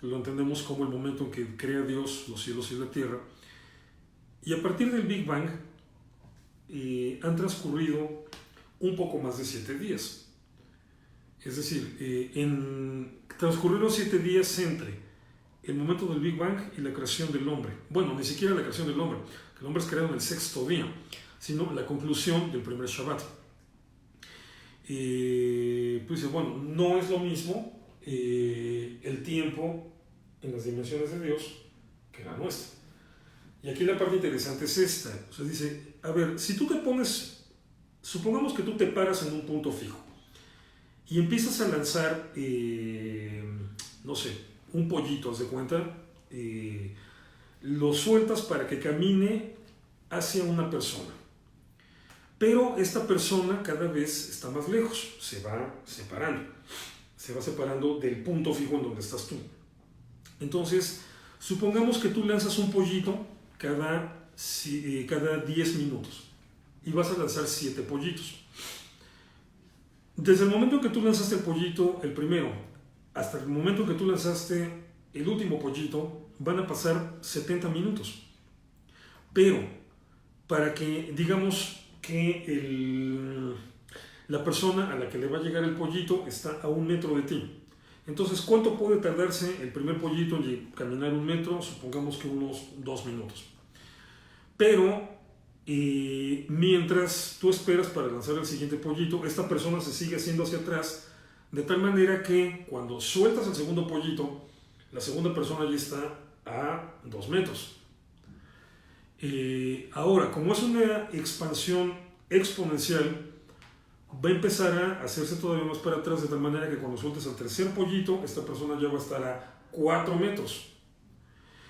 lo entendemos como el momento en que crea Dios los cielos y la tierra, y a partir del Big Bang han transcurrido un poco más de 7 días. Es decir, transcurrieron 7 días entre el momento del Big Bang y la creación del hombre. Bueno, ni siquiera la creación del hombre, que el hombre es creado en el 6º día, sino la conclusión del primer Shabbat. Pues bueno, no es lo mismo el tiempo en las dimensiones de Dios que la nuestra. Y aquí la parte interesante es esta. O sea, dice, a ver, si tú te pones, supongamos que tú te paras en un punto fijo y empiezas a lanzar, no sé, un pollito, haz de cuenta, lo sueltas para que camine hacia una persona. Pero esta persona cada vez está más lejos, se va separando del punto fijo en donde estás tú. Entonces, supongamos que tú lanzas un pollito cada 10 minutos y vas a lanzar 7 pollitos. Desde el momento que tú lanzaste el pollito, el primero, hasta el momento que tú lanzaste el último pollito, van a pasar 70 minutos. Pero, para que digamos que la persona a la que le va a llegar el pollito está a 1 metro de ti. Entonces, ¿cuánto puede tardarse el primer pollito en caminar 1 metro? Supongamos que unos 2 minutos. Pero, mientras tú esperas para lanzar el siguiente pollito, esta persona se sigue haciendo hacia atrás, de tal manera que cuando sueltas el segundo pollito, la segunda persona ya está a 2 metros. Ahora, como es una expansión exponencial, va a empezar a hacerse todavía más para atrás, de tal manera que cuando sueltes el tercer pollito, esta persona ya va a estar a 4 metros.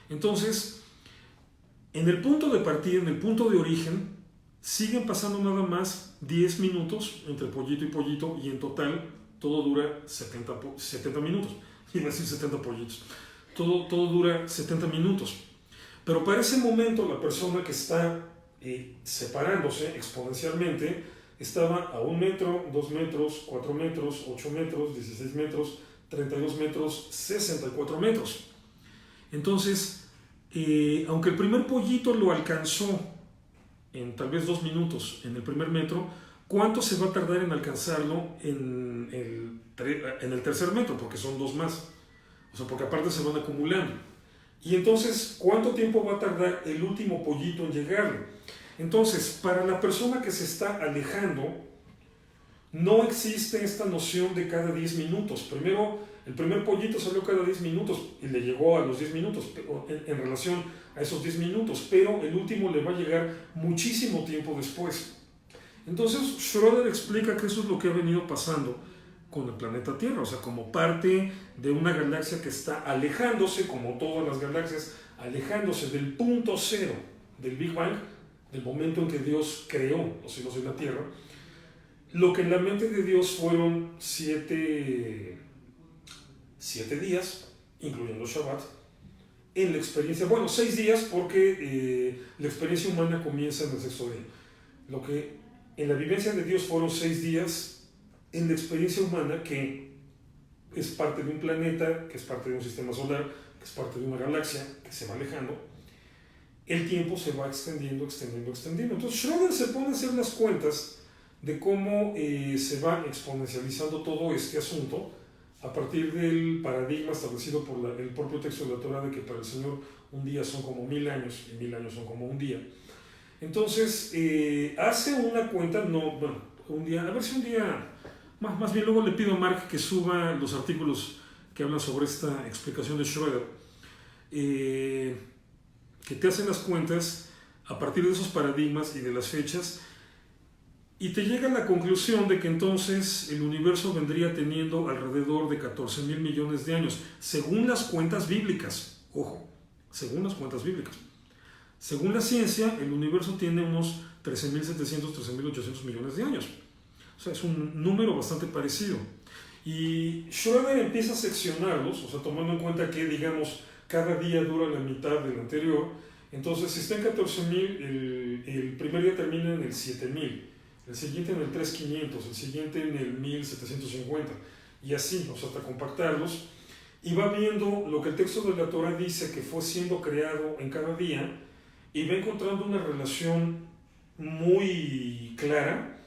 Entonces, en el punto de partida, en el punto de origen, siguen pasando nada más 10 minutos entre pollito y pollito, y en total todo dura 70 minutos. Iba a decir 70 pollitos. Todo dura 70 minutos. Pero para ese momento la persona que está separándose exponencialmente estaba a 1 metro, 2 metros, 4 metros, 8 metros, 16 metros, 32 metros, 64 metros. Entonces, aunque el primer pollito lo alcanzó en tal vez 2 minutos en el primer metro, ¿cuánto se va a tardar en alcanzarlo en el tercer metro? Porque son 2 más. O sea, porque aparte se van acumulando. Y entonces, ¿cuánto tiempo va a tardar el último pollito en llegarle? Entonces, para la persona que se está alejando, no existe esta noción de cada 10 minutos. Primero, el primer pollito salió cada 10 minutos y le llegó a los 10 minutos en relación a esos 10 minutos, pero el último le va a llegar muchísimo tiempo después. Entonces, Schroeder explica que eso es lo que ha venido pasando con el planeta Tierra, o sea, como parte de una galaxia que está alejándose, como todas las galaxias, alejándose del punto cero del Big Bang, del momento en que Dios creó los cielos y la Tierra. Lo que en la mente de Dios fueron 7 días, incluyendo Shabbat, en la experiencia, bueno, 6 días porque la experiencia humana comienza en el 6º día. Lo que en la vivencia de Dios fueron 6 días, en la experiencia humana, que es parte de un planeta, que es parte de un sistema solar, que es parte de una galaxia que se va alejando, el tiempo se va extendiendo. Entonces Schroeder se pone a hacer las cuentas de cómo se va exponencializando todo este asunto a partir del paradigma establecido por el propio texto de la Torah, de que para el Señor un día son como 1000 años y 1000 años son como un día. Entonces hace una cuenta, un día, a ver si un día... Más bien luego le pido a Mark que suba los artículos que hablan sobre esta explicación de Schroeder, que te hacen las cuentas a partir de esos paradigmas y de las fechas, y te llega a la conclusión de que entonces el universo vendría teniendo alrededor de 14,000 millones de años, según las cuentas bíblicas. Ojo, según las cuentas bíblicas. Según la ciencia, el universo tiene unos 13,700, 13,800 millones de años. O sea, es un número bastante parecido. Y Schroeder empieza a seccionarlos, o sea, tomando en cuenta que, digamos, cada día dura la mitad del anterior. Entonces, si está en 14.000, el primer día termina en el 7.000, el siguiente en el 3.500, el siguiente en el 1.750, y así, o sea, hasta compactarlos. Y va viendo lo que el texto de la Torah dice que fue siendo creado en cada día, y va encontrando una relación muy clara,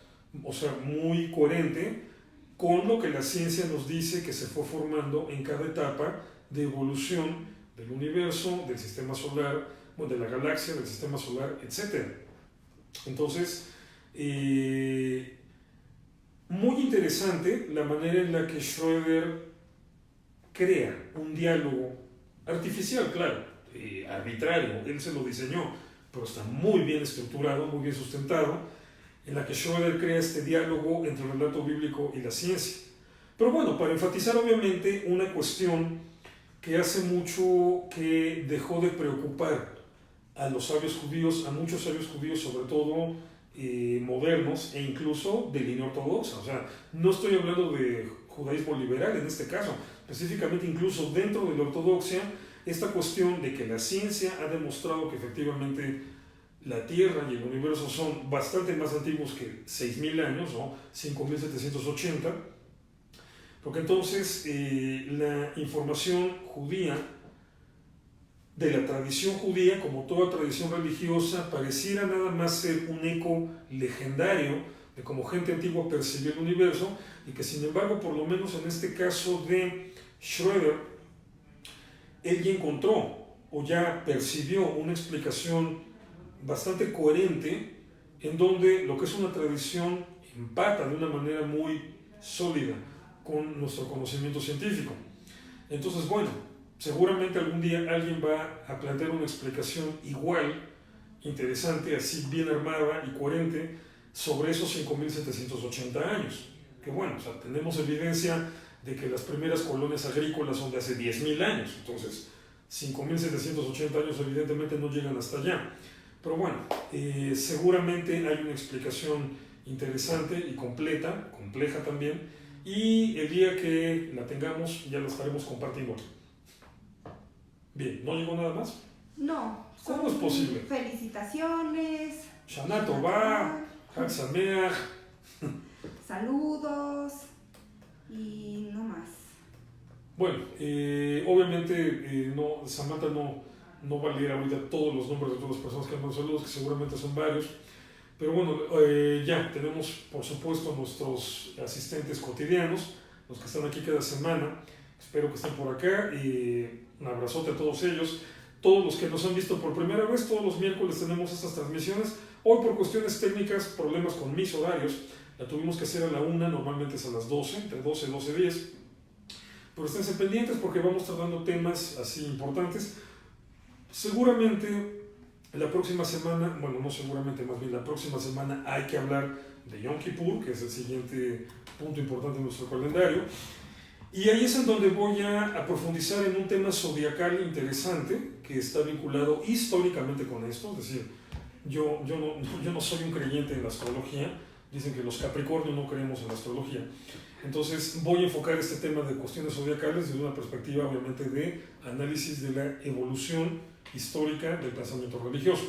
o sea, muy coherente, con lo que la ciencia nos dice que se fue formando en cada etapa de evolución del universo, del sistema solar, de la galaxia, del sistema solar, etc. Entonces, muy interesante la manera en la que Schroeder crea un diálogo artificial, claro, arbitrario, él se lo diseñó, pero está muy bien estructurado, muy bien sustentado, en la que Schroeder crea este diálogo entre el relato bíblico y la ciencia. Pero bueno, para enfatizar obviamente una cuestión que hace mucho que dejó de preocupar a los sabios judíos, a muchos sabios judíos, sobre todo modernos e incluso de línea ortodoxa. O sea, no estoy hablando de judaísmo liberal en este caso, específicamente incluso dentro de la ortodoxia, esta cuestión de que la ciencia ha demostrado que efectivamente la Tierra y el universo son bastante más antiguos que 6.000 años, o 5.780, porque entonces la información judía, de la tradición judía, como toda tradición religiosa, pareciera nada más ser un eco legendario de cómo gente antigua percibió el universo, y que sin embargo, por lo menos en este caso de Schroeder, él ya encontró o ya percibió una explicación bastante coherente en donde lo que es una tradición empata de una manera muy sólida con nuestro conocimiento científico. Entonces, bueno, seguramente algún día alguien va a plantear una explicación igual, interesante, así bien armada y coherente sobre esos 5.780 años. Que bueno, o sea, tenemos evidencia de que las primeras colonias agrícolas son de hace 10.000 años, entonces 5.780 años evidentemente no llegan hasta allá. Pero bueno, seguramente hay una explicación interesante y completa, compleja también, y el día que la tengamos ya la estaremos compartiendo. Bien, ¿no llegó nada más? No. ¿Cómo es posible? Felicitaciones. Shana Tova, Hag Sameach. Saludos y no más. Bueno, obviamente Samantha no va a leer ahorita todos los nombres de todas las personas que mandan saludos, que seguramente son varios. Pero bueno, ya tenemos por supuesto nuestros asistentes cotidianos, los que están aquí cada semana. Espero que estén por acá. Un abrazote a todos ellos. Todos los que nos han visto por primera vez, todos los miércoles tenemos estas transmisiones. Hoy por cuestiones técnicas, problemas con mis horarios, la tuvimos que hacer a la 1, normalmente es a las 12, entre 12 y 12:10. Pero esténse pendientes porque vamos tratando temas así importantes. Seguramente la próxima semana, bueno, no seguramente, más bien la próxima semana hay que hablar de Yom Kippur, que es el siguiente punto importante en nuestro calendario. Y ahí es en donde voy a profundizar en un tema zodiacal interesante que está vinculado históricamente con esto. Es decir, yo no soy un creyente en la astrología. Dicen que los Capricornios no creemos en la astrología. Entonces voy a enfocar este tema de cuestiones zodiacales desde una perspectiva obviamente de análisis de la evolución histórica del pensamiento religioso.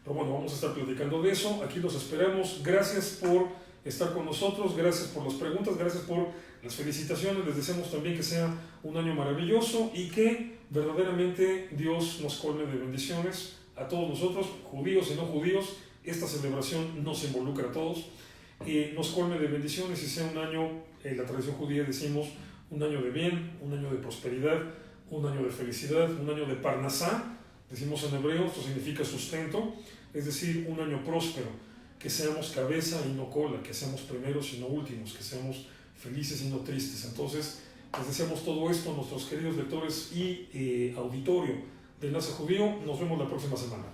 Pero bueno, vamos a estar platicando de eso. Aquí los esperamos. Gracias por estar con nosotros, gracias por las preguntas, gracias por las felicitaciones. Les deseamos también que sea un año maravilloso y que verdaderamente Dios nos colme de bendiciones a todos nosotros, judíos y no judíos. Esta celebración nos involucra a todos. Nos colme de bendiciones y sea un año, en la tradición judía decimos, un año de bien, un año de prosperidad, un año de felicidad, un año de parnasá, decimos en hebreo, esto significa sustento, es decir, un año próspero, que seamos cabeza y no cola, que seamos primeros y no últimos, que seamos felices y no tristes. Entonces, les deseamos todo esto a nuestros queridos lectores y auditorio de Enlace Judío. Nos vemos la próxima semana.